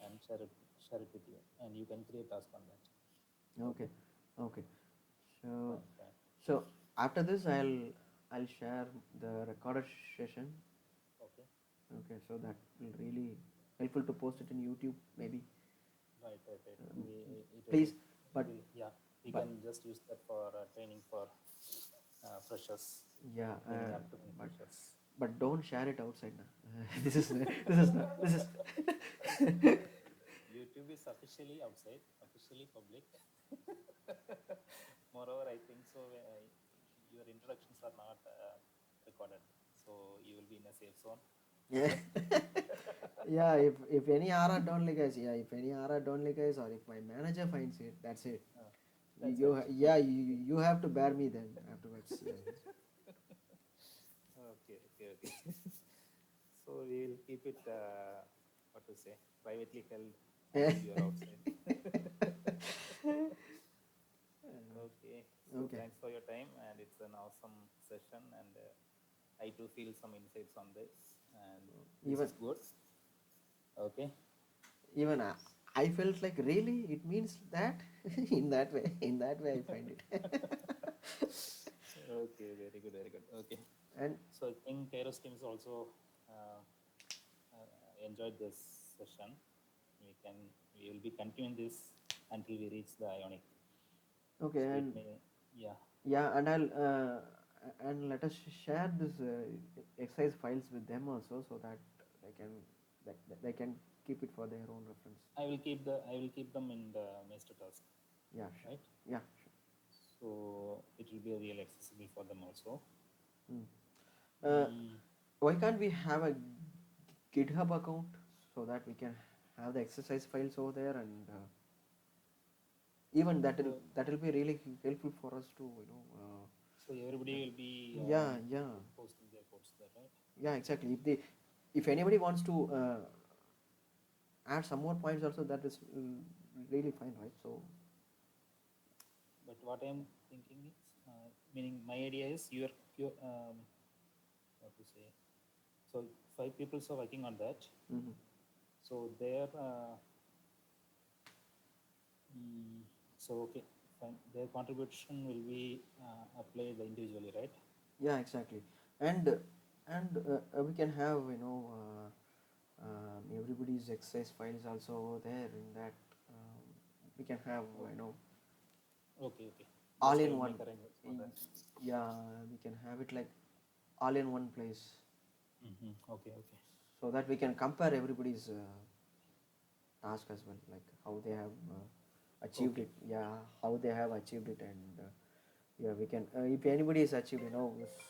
and share it with you, and you can create task on that. Okay, Okay, okay. So, fine, fine. so after this, I'll share the recorded session. Okay, Okay, so that will really helpful to post it in YouTube maybe. right, right, right. Um, It will, Please, but yeah. We but can just use that for training for freshers, yeah, training upcoming but freshers. don't share it outside now. This is not this is YouTube is officially outside, officially public. Moreover, I think so. Your introductions are not recorded, so you will be in a safe zone. yeah. Yeah, if any error don't like us, yeah, if any error don't like us, or if my manager finds it, that's it. Uh, that's it. Yeah, you have to bear me then afterwards. Okay, okay, okay. So we will keep it, what to say, privately held Yeah. until you are outside. Okay, so Okay. thanks for your time, and it's an awesome session, and I too feel some insights on this, and this Even is good. Okay, even I felt like really it means that in that way I find it. okay, very good, very good. Okay, And so I think Kairos team is also uh, enjoyed this session. We can we will be continuing this until we reach the Ionic. okay, So it and may, yeah, yeah, and I'll and let us share this exercise files with them also, so that they can they can keep it for their own reference. I will keep them in the master task, Yeah, sure. right? Yeah, So it will be real accessible for them also. sure. Mm, Why can't we have a GitHub account so that we can have the exercise files over there, and even so that will be really helpful for us to so everybody like, will be yeah, yeah, posting their codes there, right? yeah, exactly. If anybody wants to add some more points also, that is really fine, right? So But what I'm thinking is, meaning my idea is your what to say. So five people are working on that. mhm. So their so okay, fine. Their contribution will be applied individually, right? Yeah, exactly. And we can have everybody's exercise files also over there. In that we can have Oh, okay, okay. all Just I in will one. make arrangements for Y- that. Yeah, we can have it like all in one place, Okay, okay. so that we can compare everybody's task as well, like how they have achieved Okay. it. Yeah, how they have achieved it, and yeah, we can. If anybody is achieved,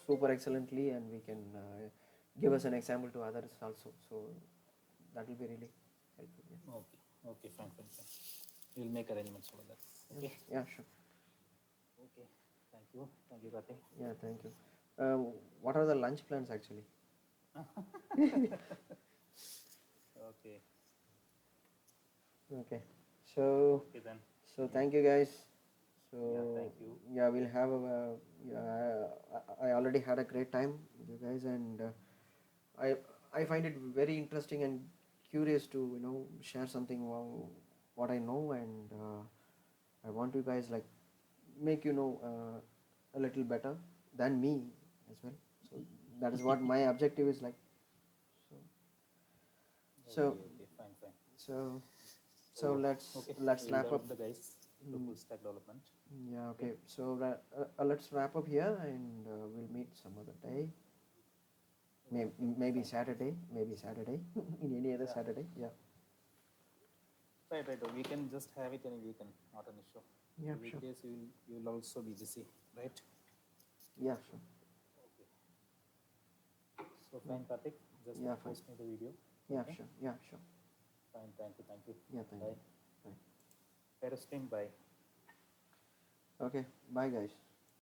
super excellently, and we can give us an example to others also. So that will be really helpful. Yeah. Okay. Okay. Fine. Fine. Fine. We'll make arrangements for that. Yeah. Okay. Yeah. Sure. Okay. Thank you. Thank you, Karthik. Yeah. Thank you. What are the lunch plans actually? Okay. Okay. So Okay then. so Mm. thank you guys. Yeah. So Thank you. yeah, we'll have a. Yeah, I already had a great time with you guys, and I I find it very interesting and curious to share something what I know, and I want you guys like make a little better than me as well. So that is what my objective is like. So so Okay. Okay. Fine. Fine. so so So let's okay, let's we'll wrap up. develop the guys to Mm, full stack development. yeah, Okay. okay. So let's wrap up here, and we'll meet some other day. Okay. Okay. Maybe Fine. Fine. Saturday. Maybe Saturday. In any other Yeah. Saturday. Yeah. Right. Right. We can just have it any weekend. Not an issue. Yeah. So Sure. weekdays you will also be busy, right? Yeah. Sure. Okay. So Mm, fine, Karthik. Just yeah. Fine. post me the video. Yeah. Okay. Sure. Yeah. Sure. Fine. Thank you. Thank you. Yeah. Thank you. Bye. Bye. Peristim. Bye. Okay. Bye, guys.